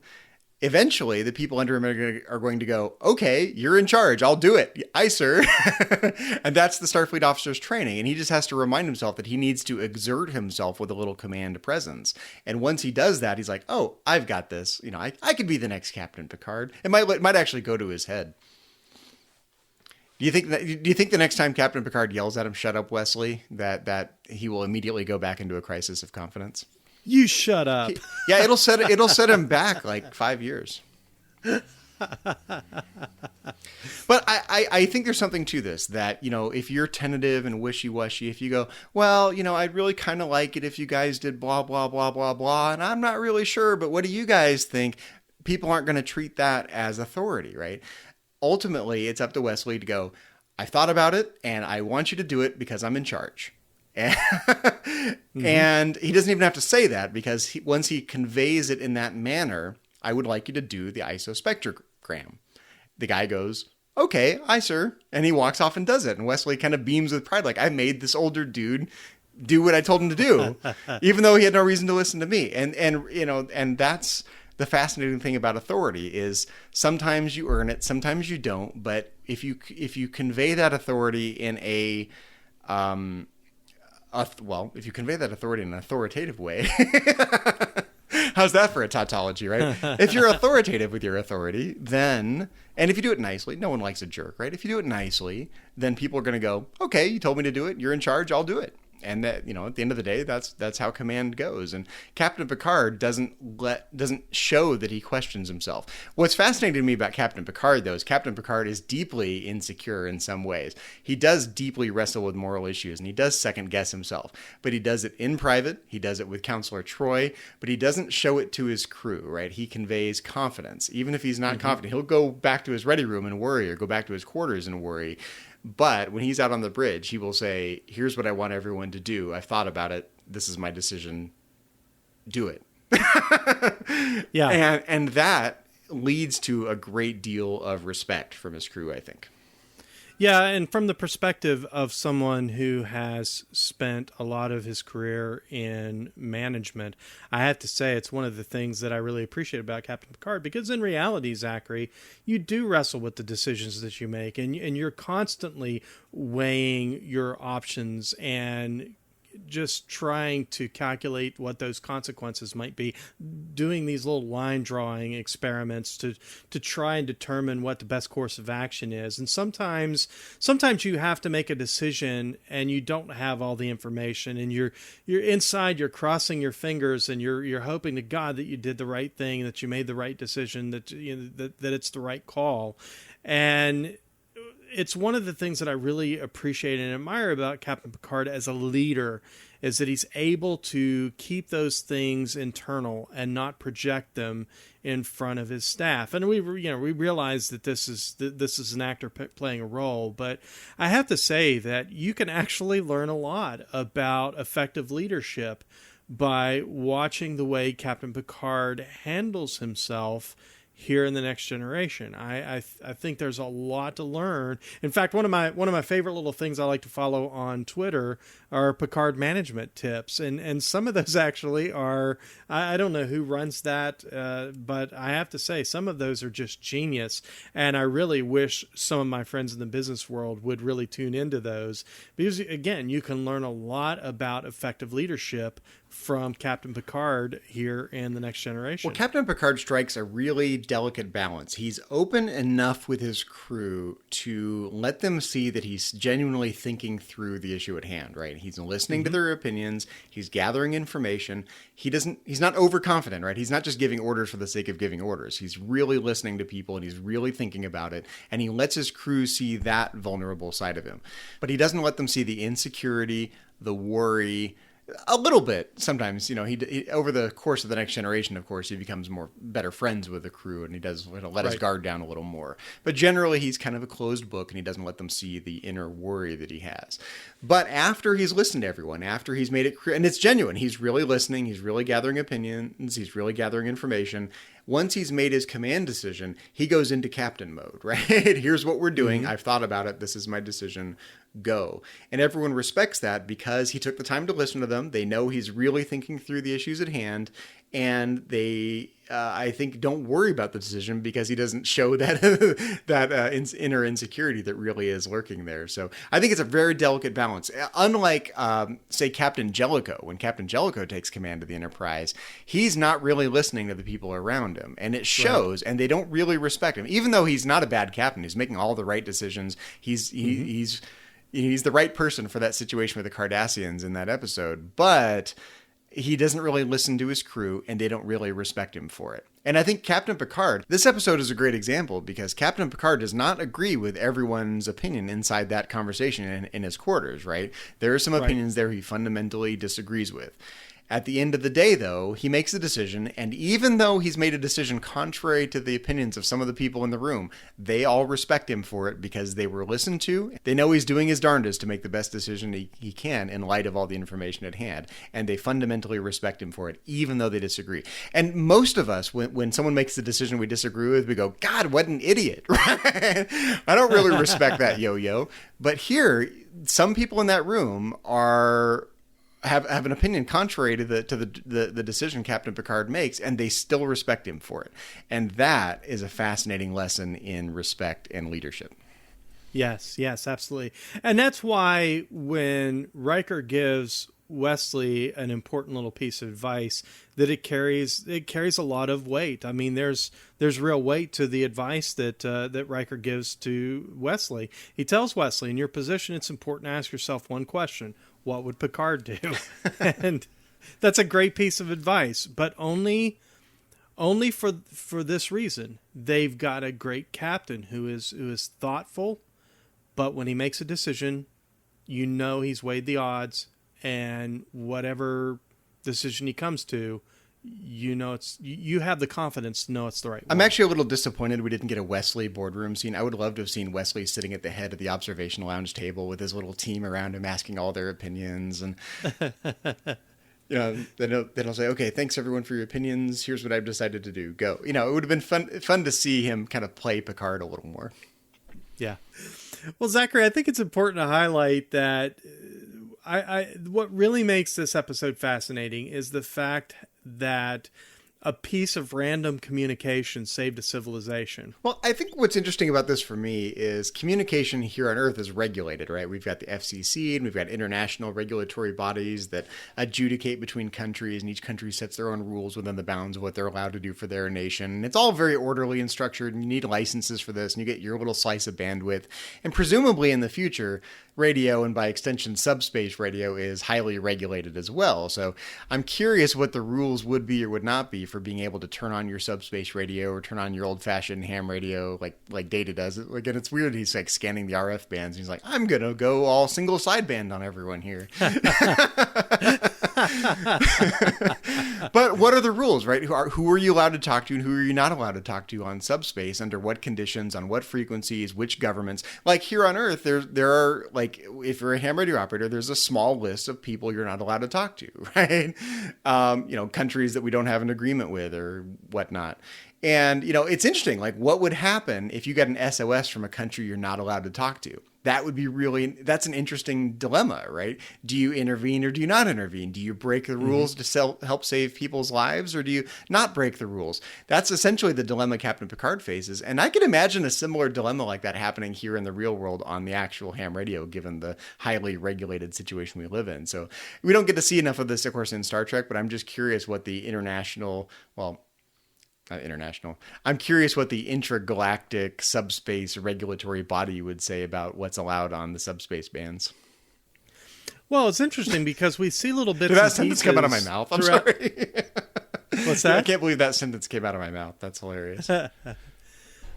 eventually the people under him are going to go, okay, you're in charge. I'll do it. Aye, sir. And that's the Starfleet officer's training. And he just has to remind himself that he needs to exert himself with a little command presence. And once he does that, he's like, oh, I've got this. I could be the next Captain Picard. It might actually go to his head. Do you think the next time Captain Picard yells at him, shut up, Wesley, that he will immediately go back into a crisis of confidence? You shut up. It'll set him back like 5 years. But I think there's something to this that, if you're tentative and wishy-washy, if you go, well, I'd really kind of like it if you guys did blah, blah, blah, blah, blah, and I'm not really sure, but what do you guys think? People aren't going to treat that as authority, right? Ultimately, it's up to Wesley to go, I thought about it, and I want you to do it because I'm in charge. And he doesn't even have to say that, because once he conveys it in that manner, I would like you to do the ISO spectrogram. The guy goes, okay, aye, sir. And he walks off and does it. And Wesley kind of beams with pride, like, I made this older dude do what I told him to do, even though he had no reason to listen to me. And that's the fascinating thing about authority, is sometimes you earn it, sometimes you don't. But if you convey that authority in if you convey that authority in an authoritative way, how's that for a tautology, right? If you're authoritative with your authority, then, and if you do it nicely, no one likes a jerk, right? If you do it nicely, then people are going to go, okay, you told me to do it, you're in charge, I'll do it. And that, at the end of the day, that's how command goes. And Captain Picard doesn't show that he questions himself. What's fascinating to me about Captain Picard, though, is Captain Picard is deeply insecure in some ways. He does deeply wrestle with moral issues, and he does second guess himself. But he does it in private. He does it with Counselor Troy, but he doesn't show it to his crew, right? He conveys confidence. Even if he's not confident, he'll go back to his ready room and worry, or go back to his quarters and worry. But when he's out on the bridge, he will say, here's what I want everyone to do. I've thought about it. This is my decision. Do it. Yeah. And that leads to a great deal of respect from his crew, I think. Yeah, and from the perspective of someone who has spent a lot of his career in management, I have to say it's one of the things that I really appreciate about Captain Picard, because in reality, Zachary, you do wrestle with the decisions that you make, and you're constantly weighing your options and just trying to calculate what those consequences might be, doing these little line drawing experiments to try and determine what the best course of action is. And sometimes you have to make a decision and you don't have all the information, and you're inside, you're crossing your fingers, and you're hoping to God that you did the right thing, that you made the right decision, that it's the right call. And it's one of the things that I really appreciate and admire about Captain Picard as a leader, is that he's able to keep those things internal and not project them in front of his staff. And we realize that this is an actor playing a role, but I have to say that you can actually learn a lot about effective leadership by watching the way Captain Picard handles himself here in The Next Generation. I think there's a lot to learn. In fact, one of my favorite little things I like to follow on Twitter are Picard management tips, and some of those actually are, I don't know who runs that, but I have to say some of those are just genius, and I really wish some of my friends in the business world would really tune into those, because again, you can learn a lot about effective leadership from Captain Picard here in The Next Generation. Well, Captain Picard strikes a really delicate balance. He's open enough with his crew to let them see that he's genuinely thinking through the issue at hand, right? He's listening to their opinions. He's gathering information. He's not overconfident, right? He's not just giving orders for the sake of giving orders. He's really listening to people, and he's really thinking about it. And he lets his crew see that vulnerable side of him. But he doesn't let them see the insecurity, the worry. A little bit sometimes, he over the course of The Next Generation, of course, he becomes better friends with the crew, and he does let his guard down a little more. But generally, he's kind of a closed book, and he doesn't let them see the inner worry that he has. But after he's listened to everyone, after he's made it clear, and it's genuine, he's really listening, he's really gathering opinions, he's really gathering information. Once he's made his command decision, he goes into captain mode, right? Here's what we're doing. I've thought about it. This is my decision. Go. And everyone respects that because he took the time to listen to them. They know he's really thinking through the issues at hand. And they, I think, don't worry about the decision because he doesn't show that inner insecurity that really is lurking there. So I think it's a very delicate balance. Unlike, say, Captain Jellicoe. When Captain Jellicoe takes command of the Enterprise, he's not really listening to the people around him. And it shows, and they don't really respect him. Even though he's not a bad captain, he's making all the right decisions. He's the right person for that situation with the Cardassians in that episode. But he doesn't really listen to his crew, and they don't really respect him for it. And I think Captain Picard, this episode is a great example because Captain Picard does not agree with everyone's opinion inside that conversation in his quarters, right? There are some opinions there he fundamentally disagrees with. At the end of the day, though, he makes a decision, and even though he's made a decision contrary to the opinions of some of the people in the room, they all respect him for it because they were listened to. They know he's doing his darndest to make the best decision he can in light of all the information at hand, and they fundamentally respect him for it, even though they disagree. And most of us, when someone makes a decision we disagree with, we go, God, what an idiot, right? I don't really respect that yo-yo. But here, some people in that room have an opinion contrary to the decision Captain Picard makes, and they still respect him for it. And that is a fascinating lesson in respect and leadership. Yes, absolutely. And that's why when Riker gives Wesley an important little piece of advice, that it carries a lot of weight. I mean, there's real weight to the advice that Riker gives to Wesley. He tells Wesley, in your position, it's important to ask yourself one question: what would Picard do? And that's a great piece of advice, but only for this reason. They've got a great captain who is thoughtful, but when he makes a decision, he's weighed the odds, and whatever decision he comes to, you have the confidence to know it's the right one. I'm actually a little disappointed we didn't get a Wesley boardroom scene. I would love to have seen Wesley sitting at the head of the observation lounge table with his little team around him, asking all their opinions, and then he'll say, "Okay, thanks everyone for your opinions. Here's what I've decided to do. Go." It would have been fun to see him kind of play Picard a little more. Yeah. Well, Zachary, I think it's important to highlight that what really makes this episode fascinating is the fact that a piece of random communication saved a civilization. Well, I think what's interesting about this for me is communication here on Earth is regulated, right? We've got the FCC and we've got international regulatory bodies that adjudicate between countries, and each country sets their own rules within the bounds of what they're allowed to do for their nation. And it's all very orderly and structured, and you need licenses for this, and you get your little slice of bandwidth. And presumably in the future, radio, and by extension subspace radio, is highly regulated as well. So I'm curious what the rules would be or would not be for being able to turn on your subspace radio or turn on your old-fashioned ham radio like Data does. Again, it's weird. He's like scanning the RF bands. And he's like, I'm going to go all single sideband on everyone here. But what are the rules, right? Who are you allowed to talk to and who are you not allowed to talk to on subspace? Under what conditions? On what frequencies? Which governments? Like here on Earth, there are, like, if you're a ham radio operator, there's a small list of people you're not allowed to talk to, right? Countries that we don't have an agreement with or whatnot. And, it's interesting, like, what would happen if you got an SOS from a country you're not allowed to talk to? That would be that's an interesting dilemma, right? Do you intervene or do you not intervene? Do you break the rules to help save people's lives, or do you not break the rules? That's essentially the dilemma Captain Picard faces. And I can imagine a similar dilemma like that happening here in the real world on the actual ham radio, given the highly regulated situation we live in. So we don't get to see enough of this, of course, in Star Trek, but I'm just curious what the I'm curious what the intergalactic subspace regulatory body would say about what's allowed on the subspace bands. Well, it's interesting because we see little bits. Did that sentence come out of my mouth? I'm sorry. What's that? I can't believe that sentence came out of my mouth. That's hilarious.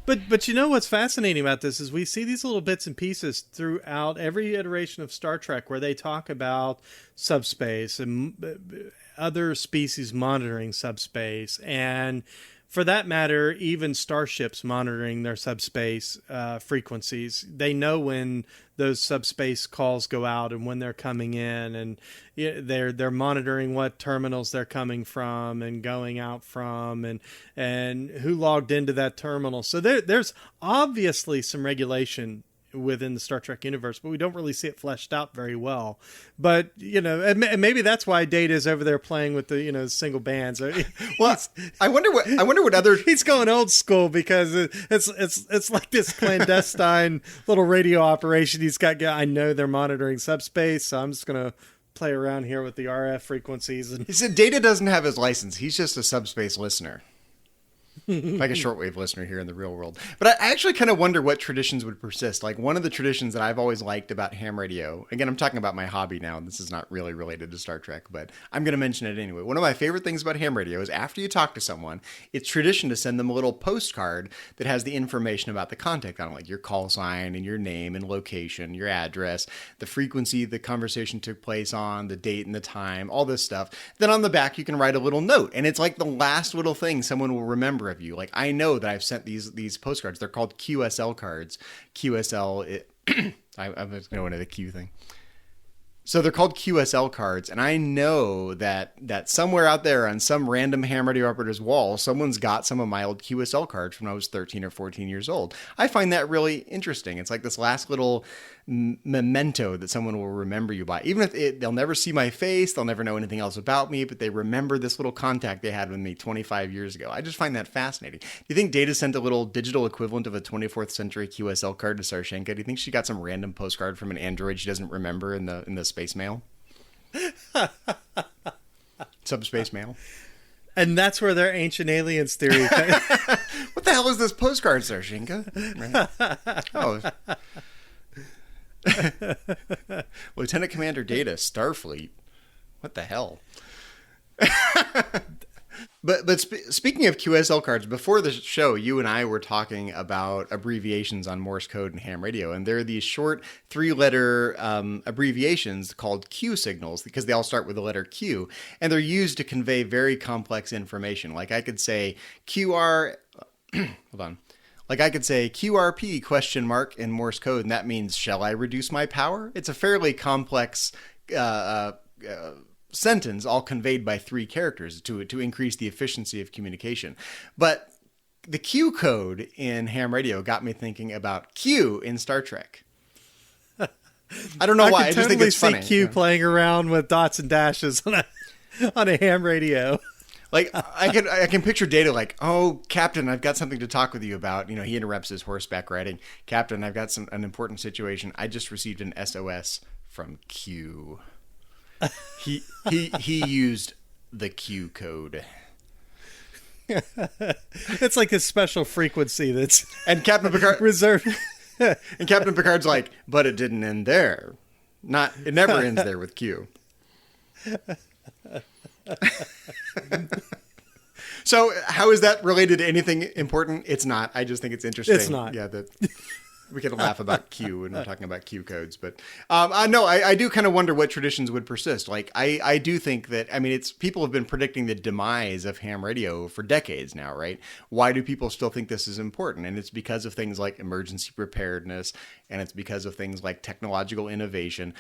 But what's fascinating about this is we see these little bits and pieces throughout every iteration of Star Trek where they talk about subspace and other species monitoring subspace, and for that matter, even starships monitoring their subspace frequencies. They know when those subspace calls go out and when they're coming in, and they're monitoring what terminals they're coming from and going out from, and who logged into that terminal. So there's obviously some regulation within the Star Trek universe, but we don't really see it fleshed out very well. But and maybe that's why Data is over there playing with the single bands. Well, I wonder what other he's going old school, because it's like this clandestine little radio operation he's got. I know they're monitoring subspace, so I'm just gonna play around here with the RF frequencies. And he said Data doesn't have his license. He's just a subspace listener. Like a shortwave listener here in the real world. But I actually kind of wonder what traditions would persist. Like one of the traditions that I've always liked about ham radio, again, I'm talking about my hobby now, and this is not really related to Star Trek, but I'm going to mention it anyway. One of my favorite things about ham radio is after you talk to someone, it's tradition to send them a little postcard that has the information about the contact on it, like your call sign and your name and location, your address, the frequency the conversation took place on, the date and the time, all this stuff. Then on the back, you can write a little note, and it's like the last little thing someone will remember of you. Like I know that I've sent these postcards. They're called Qsl cards. QSL. I was going to the Q thing. So they're called Qsl cards, and I know that somewhere out there on some random ham radio operator's wall, someone's got some of my old Qsl cards from when I was 13 or 14 years old. I find that really interesting. It's like this last little memento that someone will remember you by. Even if they'll never see my face, they'll never know anything else about me, but they remember this little contact they had with me 25 years ago. I just find that fascinating. Do you think Data sent a little digital equivalent of a 24th century Qsl card to Sarshenka? Do you think she got some random postcard from an android she doesn't remember in the space mail? Subspace mail. And that's where their ancient aliens theory What the hell is this postcard, Sarshenka? Right. Oh. Lieutenant Commander Data, Starfleet. What the hell? But speaking of Qsl cards, before the show, you and I were talking about abbreviations on Morse code and ham radio, and there are these short 3-letter abbreviations called Q signals because they all start with the letter Q, and they're used to convey very complex information. Like I could say QR. Hold on. Like I could say QRP question mark in Morse code, and that means, shall I reduce my power? It's a fairly complex sentence, all conveyed by 3 characters to increase the efficiency of communication. But the Q code in ham radio got me thinking about Q in Star Trek. I don't know why. I just think it's funny. I can totally see Q playing around with dots and dashes on a ham radio. Like I can picture Data like, oh, Captain, I've got something to talk with you about. You know, he interrupts his horseback riding. Captain, I've got an important situation. I just received an SOS from Q. He used the Q code. It's like a special frequency that's and Captain Picard reserved. And Captain Picard's like, but it didn't end there. It never ends there with Q. So how is that related to anything important? It's not. I just think it's interesting. It's not. Yeah, that we can laugh about Q when we're talking about Q codes. But no, I do kind of wonder what traditions would persist. Like I do think that, I mean, people have been predicting the demise of ham radio for decades now, right? Why do people still think this is important? And it's because of things like emergency preparedness, and it's because of things like technological innovation.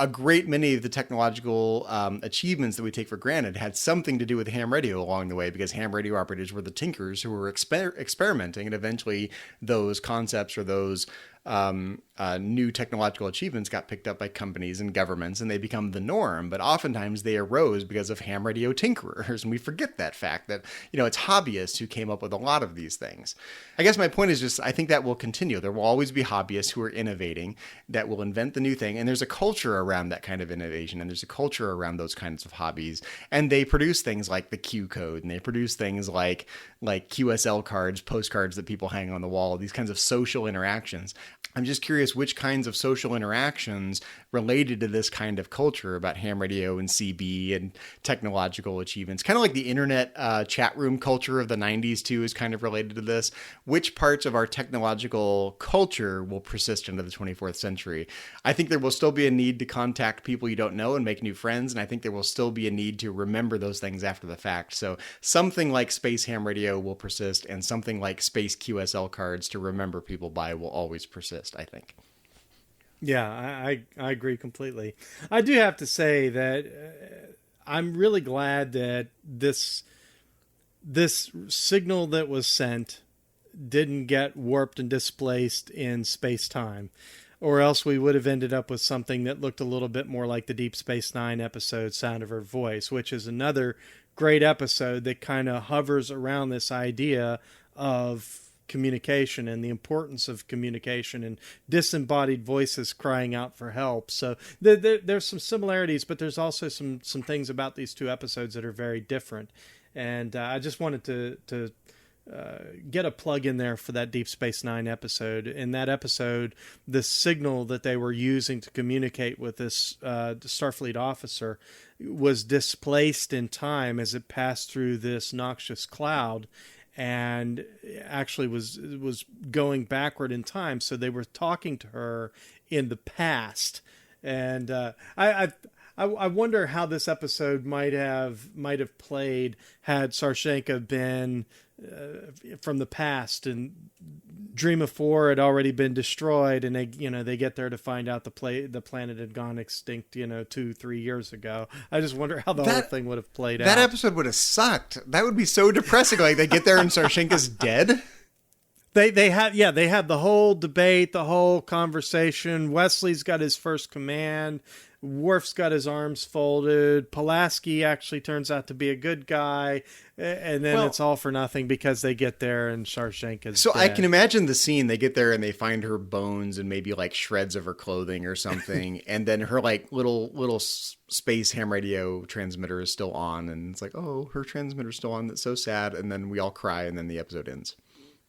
A great many of the technological achievements that we take for granted had something to do with ham radio along the way, because ham radio operators were the tinkers who were experimenting, and eventually those concepts or those new technological achievements got picked up by companies and governments, and they become the norm. But oftentimes they arose because of ham radio tinkerers, and we forget that fact that, it's hobbyists who came up with a lot of these things. I guess my point is just, I think that will continue. There will always be hobbyists who are innovating, that will invent the new thing, and there's a culture around that kind of innovation, and there's a culture around those kinds of hobbies, and they produce things like the Q code, and they produce things like QSL cards, postcards that people hang on the wall, these kinds of social interactions. I'm just curious which kinds of social interactions related to this kind of culture about ham radio and CB and technological achievements, kind of like the internet chat room culture of the 90s too is kind of related to this. Which parts of our technological culture will persist into the 24th century? I think there will still be a need to contact people you don't know and make new friends, and I think there will still be a need to remember those things after the fact. So something like space ham radio will persist, and something like space QSL cards to remember people by will always persist, I think. Yeah, I agree completely. I do have to say that I'm really glad that this signal that was sent didn't get warped and displaced in space-time, or else we would have ended up with something that looked a little bit more like the Deep Space Nine episode Sound of Her Voice, which is another great episode that kind of hovers around this idea of communication and the importance of communication and disembodied voices crying out for help. So there's some similarities, but there's also some things about these two episodes that are very different. And I just wanted to get a plug in there for that Deep Space Nine episode. In that episode, the signal that they were using to communicate with this Starfleet officer was displaced in time as it passed through this noxious cloud, and actually was going backward in time. So they were talking to her in the past, and I wonder how this episode might have played had Sarshenka been from the past, and Dream of Four had already been destroyed, and they get there to find out the planet had gone extinct 2-3 years ago. I just wonder how the whole thing would have played out. That episode would have sucked. That would be so depressing. Like, they get there and Sarshenka's dead. They had the whole debate, the whole conversation. Wesley's got his first command. Worf's got his arms folded. Pulaski actually turns out to be a good guy, and then it's all for nothing because they get there and Sarshenka's So dead. I can imagine the scene. They get there and they find her bones and maybe like shreds of her clothing or something, and then her like little space ham radio transmitter is still on, and it's like, oh, her transmitter's still on. That's so sad. And then we all cry, and then the episode ends.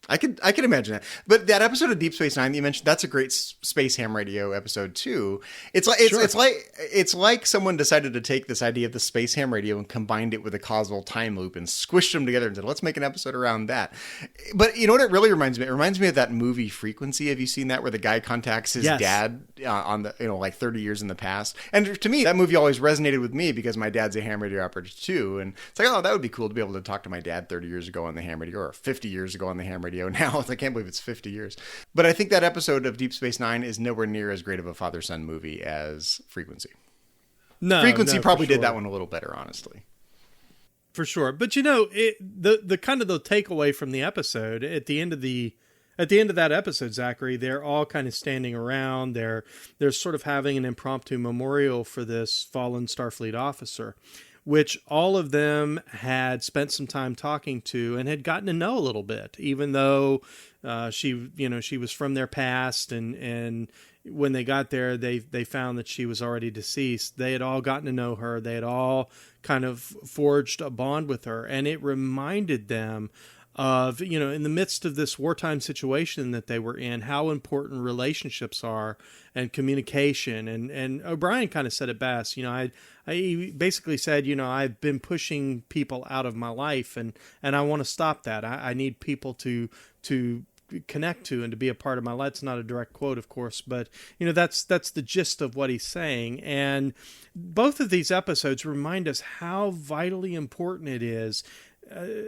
I could imagine that. But that episode of Deep Space Nine that you mentioned, that's a great space ham radio episode too. It's like someone decided to take this idea of the space ham radio and combined it with a causal time loop and squished them together and said, let's make an episode around that. But you know what it really reminds me? It reminds me of that movie Frequency. Have you seen that, where the guy contacts his dad on the like 30 years in the past? And to me, that movie always resonated with me because my dad's a ham radio operator too, and it's like, oh, that would be cool to be able to talk to my dad 30 years ago on the ham radio, or 50 years ago on the ham radio. Now I can't believe it's 50 years. But I think that episode of Deep Space Nine is nowhere near as great of a father-son movie as Frequency. Frequency probably did that one a little better, honestly. For sure. But the kind of the takeaway from the episode at the end of that episode, Zachary, they're all kind of standing around. They're sort of having an impromptu memorial for this fallen Starfleet officer, which all of them had spent some time talking to and had gotten to know a little bit, even though she was from their past, and when they got there, they found that she was already deceased. They had all gotten to know her. They had all kind of forged a bond with her, and it reminded them of, in the midst of this wartime situation that they were in, how important relationships are and communication. And O'Brien kind of said it best. He basically said, I've been pushing people out of my life, and I want to stop that. I need people to connect to and to be a part of my life. It's not a direct quote, of course, but that's the gist of what he's saying. And both of these episodes remind us how vitally important it is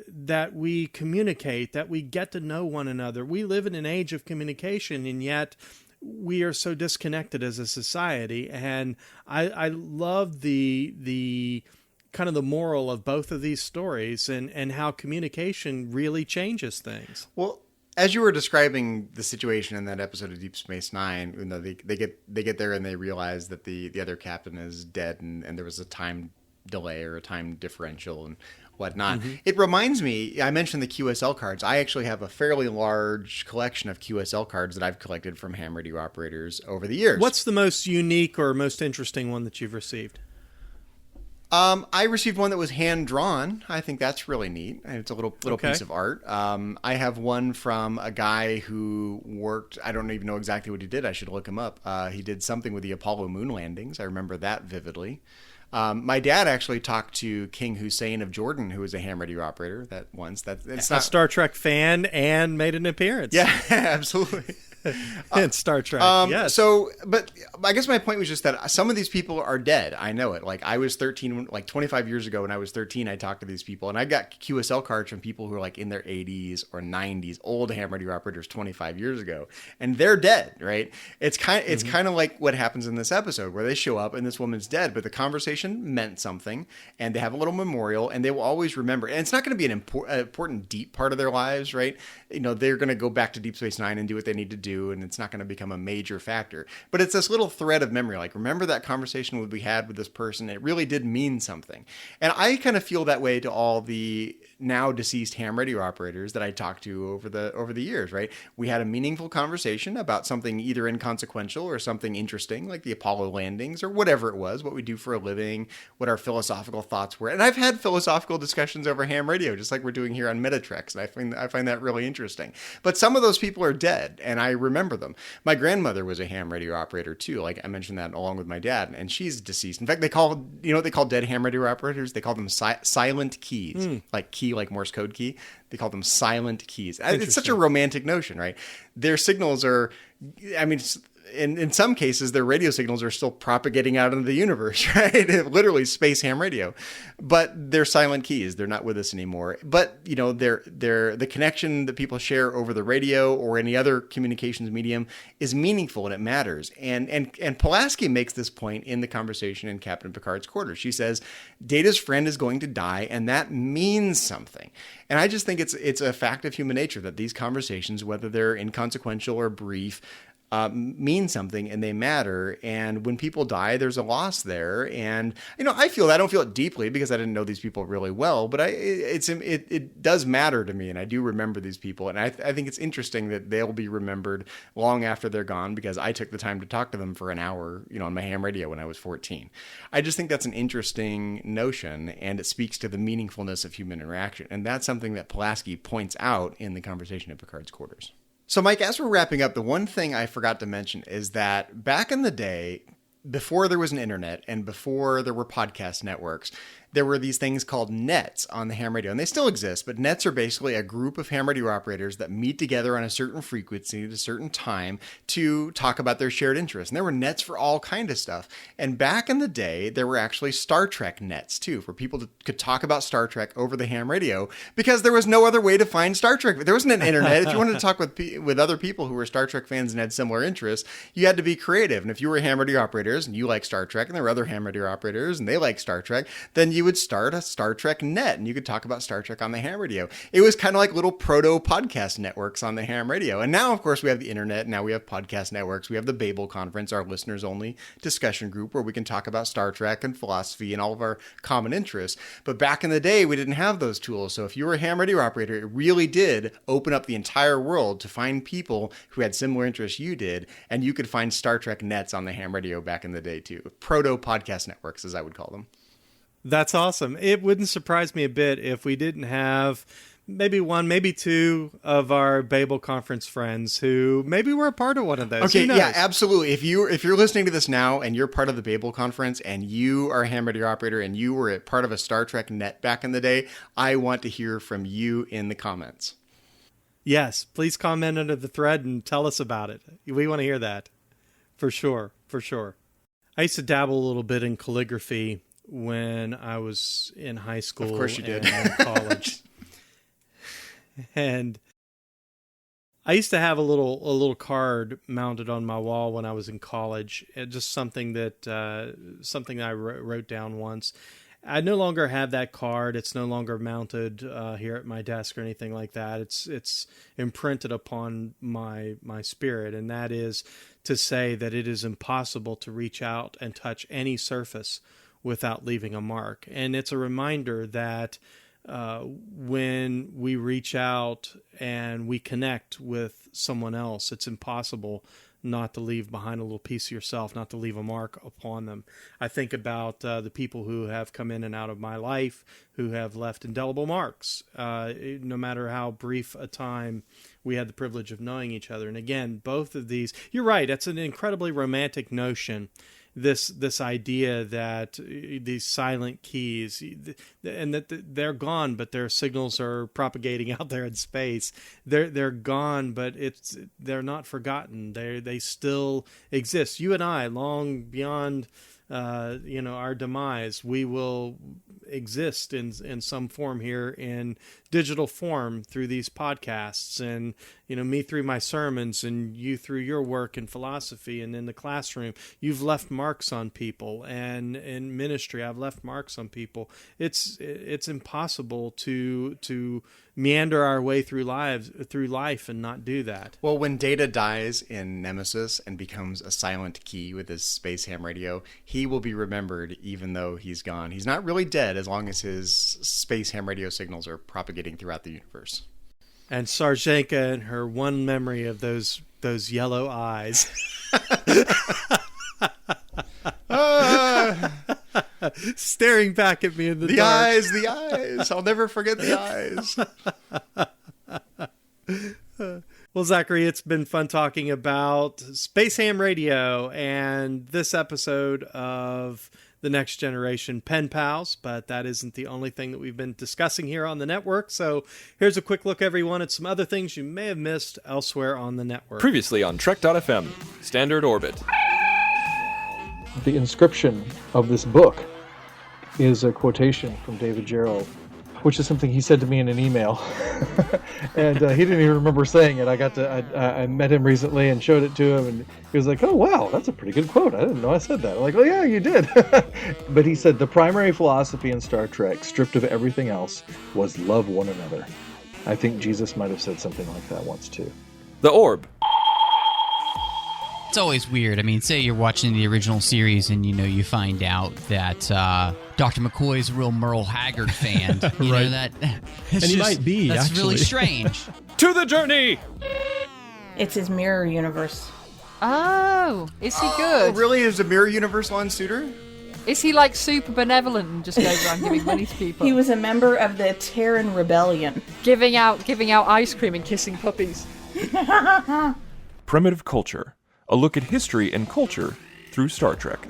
that we communicate, that we get to know one another. We live in an age of communication, and yet we are so disconnected as a society. And I love the kind of the moral of both of these stories, and how communication really changes things. Well, as you were describing the situation in that episode of Deep Space Nine, they get there and they realize that the other captain is dead, and there was a time delay or a time differential and whatnot. Mm-hmm. It reminds me, I mentioned the QSL cards. I actually have a fairly large collection of QSL cards that I've collected from ham radio operators over the years. What's the most unique or most interesting one that you've received? I received one that was hand-drawn. I think that's really neat. It's a little piece of art. I have one from a guy who worked, I don't even know exactly what he did. I should look him up. He did something with the Apollo moon landings. I remember that vividly. My dad actually talked to King Hussein of Jordan, who was a ham radio operator it's a Star Trek fan and made an appearance. Yeah, absolutely. In Star Trek, yes. So, but I guess my point was just that some of these people are dead. I know it. Like, I was 13, like 25 years ago when I was 13, I talked to these people, and I got QSL cards from people who are like in their 80s or 90s, old ham radio operators 25 years ago, and they're dead, right? It's kind of like what happens in this episode where they show up and this woman's dead, but the conversation meant something, and they have a little memorial, and they will always remember. And it's not going to be an important, deep part of their lives, right? They're going to go back to Deep Space Nine and do what they need to do. do, and it's not going to become a major factor. But it's this little thread of memory. Like, remember that conversation we had with this person? It really did mean something. And I kind of feel that way to all the now deceased ham radio operators that I talked to over the years, right? We had a meaningful conversation about something either inconsequential or something interesting, like the Apollo landings or whatever it was, what we do for a living, what our philosophical thoughts were. And I've had philosophical discussions over ham radio, just like we're doing here on Metatrex, and I find that really interesting. But some of those people are dead, and I remember them. My grandmother was a ham radio operator too. Like I mentioned that along with my dad, and she's deceased. In fact, they call dead ham radio operators? They call them silent keys, like key, like Morse code key. They call them silent keys. It's such a romantic notion, right? Their signals are, I mean, in some cases, their radio signals are still propagating out into the universe, right? Literally space ham radio, but they're silent keys. They're not with us anymore. But they're the connection that people share over the radio or any other communications medium is meaningful and it matters. And Pulaski makes this point in the conversation in Captain Picard's quarters. She says, Data's friend is going to die, and that means something. And I just think it's a fact of human nature that these conversations, whether they're inconsequential or brief, mean something and they matter. And when people die, there's a loss there. And, I don't feel it deeply because I didn't know these people really well, but it does matter to me. And I do remember these people. And I think it's interesting that they'll be remembered long after they're gone because I took the time to talk to them for an hour, on my ham radio when I was 14. I just think that's an interesting notion, and it speaks to the meaningfulness of human interaction. And that's something that Pulaski points out in the conversation at Picard's quarters. So, Mike, as we're wrapping up, the one thing I forgot to mention is that back in the day, before there was an internet and before there were podcast networks, there were these things called nets on the ham radio, and they still exist, but nets are basically a group of ham radio operators that meet together on a certain frequency at a certain time to talk about their shared interests. And there were nets for all kind of stuff. And back in the day, there were actually Star Trek nets too, for people could talk about Star Trek over the ham radio because there was no other way to find Star Trek. There wasn't an internet. If you wanted to talk with other people who were Star Trek fans and had similar interests, you had to be creative. And if you were ham radio operators and you like Star Trek, and there were other ham radio operators and they like Star Trek, then you would start a Star Trek net and you could talk about Star Trek on the ham radio. It was kind of like little proto podcast networks on the ham radio. And now, of course, we have the internet. Now we have podcast networks. We have the Babel Conference, our listeners only discussion group where we can talk about Star Trek and philosophy and all of our common interests. But back in the day, we didn't have those tools. So if you were a ham radio operator, it really did open up the entire world to find people who had similar interests you did. And you could find Star Trek nets on the ham radio back in the day too. Proto podcast networks, as I would call them. That's awesome. It wouldn't surprise me a bit if we didn't have maybe one, maybe two of our Babel Conference friends who maybe were a part of one of those. Okay, yeah, absolutely. If you're listening to this now and you're part of the Babel Conference and you are a ham radio operator and you were a part of a Star Trek net back in the day, I want to hear from you in the comments. Yes, please comment under the thread and tell us about it. We want to hear that. For sure, for sure. I used to dabble a little bit in calligraphy when I was in high school. Of course you did. And in college. And I used to have a little card mounted on my wall when I was in college. Just something that I wrote down once. I no longer have that card. It's no longer mounted here at my desk or anything like that. It's imprinted upon my spirit, and that is to say that it is impossible to reach out and touch any surface without leaving a mark. And it's a reminder that when we reach out and we connect with someone else, it's impossible not to leave behind a little piece of yourself, not to leave a mark upon them. I think about the people who have come in and out of my life who have left indelible marks, no matter how brief a time we had the privilege of knowing each other. And again, both of these, you're right, it's an incredibly romantic notion, this idea that these silent keys, and that they're gone, but their signals are propagating out there in space. They're gone, but they're not forgotten. They still exist. You and I, long beyond our demise, we will exist in some form here in digital form through these podcasts, and me through my sermons, and you through your work in philosophy and in the classroom. You've left marks on people, and in ministry I've left marks on people. It's impossible to meander our way through life and not do that. Well, when Data dies in Nemesis and becomes a silent key with his space ham radio, he will be remembered even though he's gone. He's not really dead as long as his space ham radio signals are propagating throughout the universe. And Sarjenka and her one memory of those yellow eyes. Staring back at me in the dark. The eyes. I'll never forget the eyes. Well, Zachary, it's been fun talking about Space Ham Radio and this episode of The Next Generation Penpals, but that isn't the only thing that we've been discussing here on the network. So here's a quick look, everyone, at some other things you may have missed elsewhere on the network. Previously on Trek.fm, Standard Orbit. The inscription of this book is a quotation from David Gerrold, which is something he said to me in an email. And he didn't even remember saying it. I met him recently and showed it to him, and he was like, "Oh, wow, that's a pretty good quote. I didn't know I said that." I'm like, "Oh, yeah, you did." But he said, "The primary philosophy in Star Trek, stripped of everything else, was love one another." I think Jesus might have said something like that once, too. The Orb. It's always weird. I mean, say you're watching the original series and, you find out that Dr. McCoy's a real Merle Haggard fan. You know that? And he might be, That's actually. really strange. To the journey! It's his mirror universe. Oh, is he good? Really? Is a mirror universe Lon Suitor? Is he like super benevolent and just goes around giving money to people? He was a member of the Terran Rebellion. Giving out ice cream and kissing puppies. Primitive Culture. A look at history and culture through Star Trek.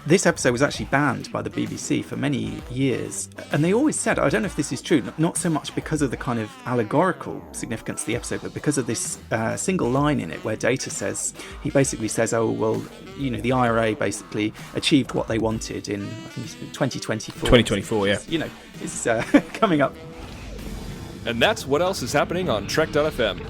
This episode was actually banned by the BBC for many years, and they always said, I don't know if this is true, not so much because of the kind of allegorical significance of the episode, but because of this single line in it where Data says, he basically says, oh, well, the IRA basically achieved what they wanted in, I think it's 2024. 2024, yeah. It's coming up. And that's what else is happening on Trek.fm.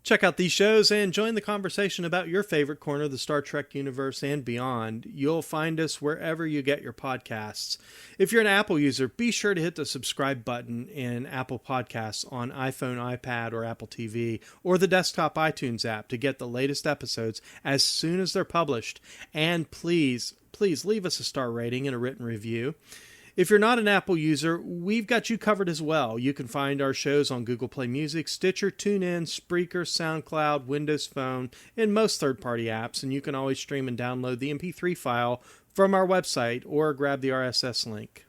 Check out these shows and join the conversation about your favorite corner of the Star Trek universe and beyond. You'll find us wherever you get your podcasts. If you're an Apple user, be sure to hit the subscribe button in Apple Podcasts on iPhone, iPad, or Apple TV, or the desktop iTunes app to get the latest episodes as soon as they're published. And please leave us a star rating and a written review. If you're not an Apple user, we've got you covered as well. You can find our shows on Google Play Music, Stitcher, TuneIn, Spreaker, SoundCloud, Windows Phone, and most third-party apps, and you can always stream and download the MP3 file from our website or grab the RSS link.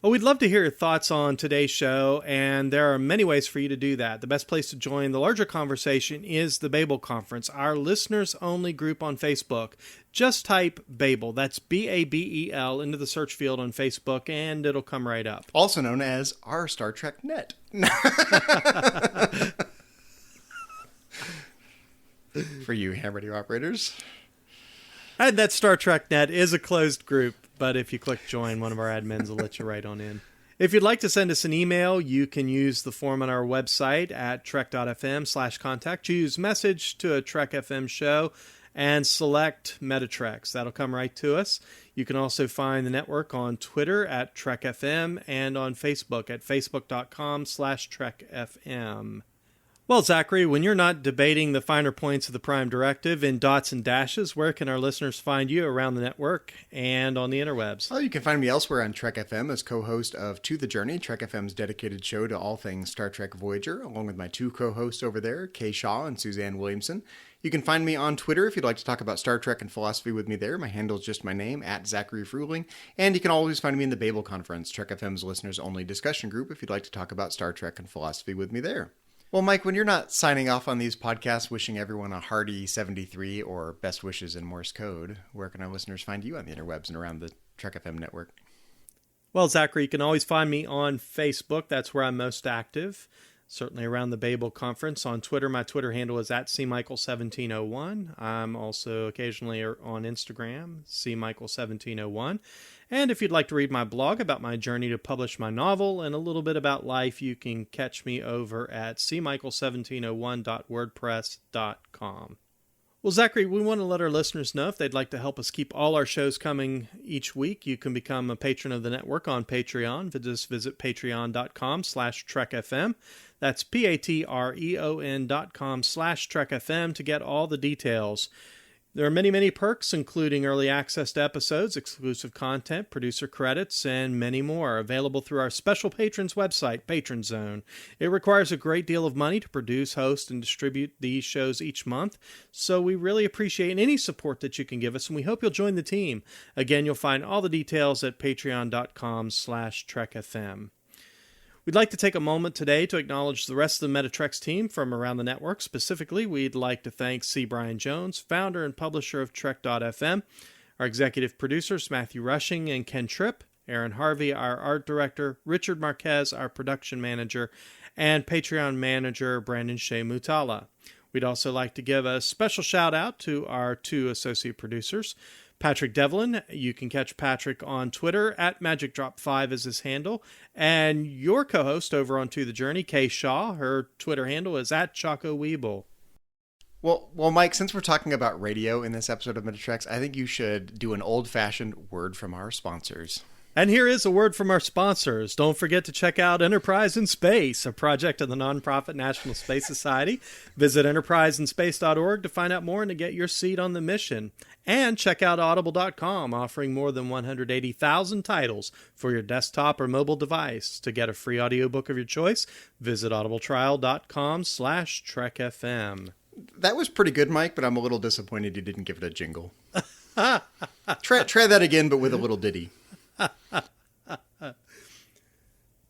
Oh, we'd love to hear your thoughts on today's show, and there are many ways for you to do that. The best place to join the larger conversation is the Babel Conference, our listeners-only group on Facebook. Just type Babel, that's B-A-B-E-L, into the search field on Facebook, and it'll come right up. Also known as our Star Trek Net. For you ham radio operators. And that Star Trek Net is a closed group, but if you click join, one of our admins will let you right on in. If you'd like to send us an email, you can use the form on our website at trek.fm/contact. Choose message to a Trek FM show and select Metatreks. That'll come right to us. You can also find the network on Twitter at Trek FM and on Facebook at facebook.com/Trek FM. Well, Zachary, when you're not debating the finer points of the Prime Directive in dots and dashes, where can our listeners find you around the network and on the interwebs? Well, you can find me elsewhere on Trek FM as co-host of To the Journey, Trek FM's dedicated show to all things Star Trek Voyager, along with my two co-hosts over there, Kay Shaw and Suzanne Williamson. You can find me on Twitter if you'd like to talk about Star Trek and philosophy with me there. My handle is just my name, at Zachary Fruling. And you can always find me in the Babel Conference, Trek FM's listeners-only discussion group, if you'd like to talk about Star Trek and philosophy with me there. Well, Mike, when you're not signing off on these podcasts wishing everyone a hearty 73 or best wishes in Morse code, where can our listeners find you on the interwebs and around the Trek FM network? Well, Zachary, you can always find me on Facebook. That's where I'm most active. Certainly around the Babel Conference. On Twitter, my Twitter handle is at CMichael1701. I'm also occasionally on Instagram, CMichael1701. And if you'd like to read my blog about my journey to publish my novel and a little bit about life, you can catch me over at cmichael1701.wordpress.com. Well, Zachary, we want to let our listeners know if they'd like to help us keep all our shows coming each week, you can become a patron of the network on Patreon. Just visit patreon.com/TrekFM. That's patreon.com/TrekFM to get all the details. There are many, many perks, including early access to episodes, exclusive content, producer credits, and many more, available through our special patrons website, Patron Zone. It requires a great deal of money to produce, host, and distribute these shows each month, so we really appreciate any support that you can give us, and we hope you'll join the team. Again, you'll find all the details at patreon.com/TrekFM. We'd like to take a moment today to acknowledge the rest of the Metatrex team from around the network. Specifically, we'd like to thank C. Brian Jones, founder and publisher of Trek.fm, our executive producers, Matthew Rushing and Ken Tripp, Aaron Harvey, our art director, Richard Marquez, our production manager, and Patreon manager, Brandon Shea Mutala. We'd also like to give a special shout out to our two associate producers, Patrick Devlin. You can catch Patrick on Twitter at MagicDrop5 is his handle. And your co-host over on To The Journey, Kay Shaw, her Twitter handle is at Choco Weeble. Well, Mike, since we're talking about radio in this episode of Metatrex, I think you should do an old-fashioned word from our sponsors. And here is a word from our sponsors. Don't forget to check out Enterprise in Space, a project of the nonprofit National Space Society. Visit enterpriseinspace.org to find out more and to get your seat on the mission. And check out audible.com, offering more than 180,000 titles for your desktop or mobile device. To get a free audiobook of your choice, visit audibletrial.com/TrekFM. That was pretty good, Mike, but I'm a little disappointed you didn't give it a jingle. Try that again, but with a little ditty.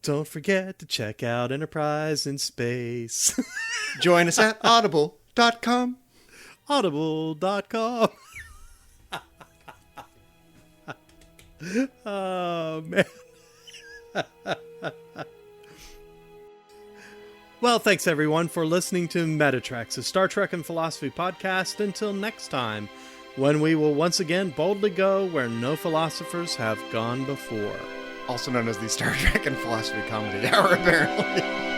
Don't forget to check out Enterprise in Space. Join us at audible.com. Audible.com. Oh, man. Well, thanks everyone for listening to Metatrex, a Star Trek and philosophy podcast. Until next time, when we will once again boldly go where no philosophers have gone before. Also known as the Star Trek and Philosophy Comedy Hour, apparently.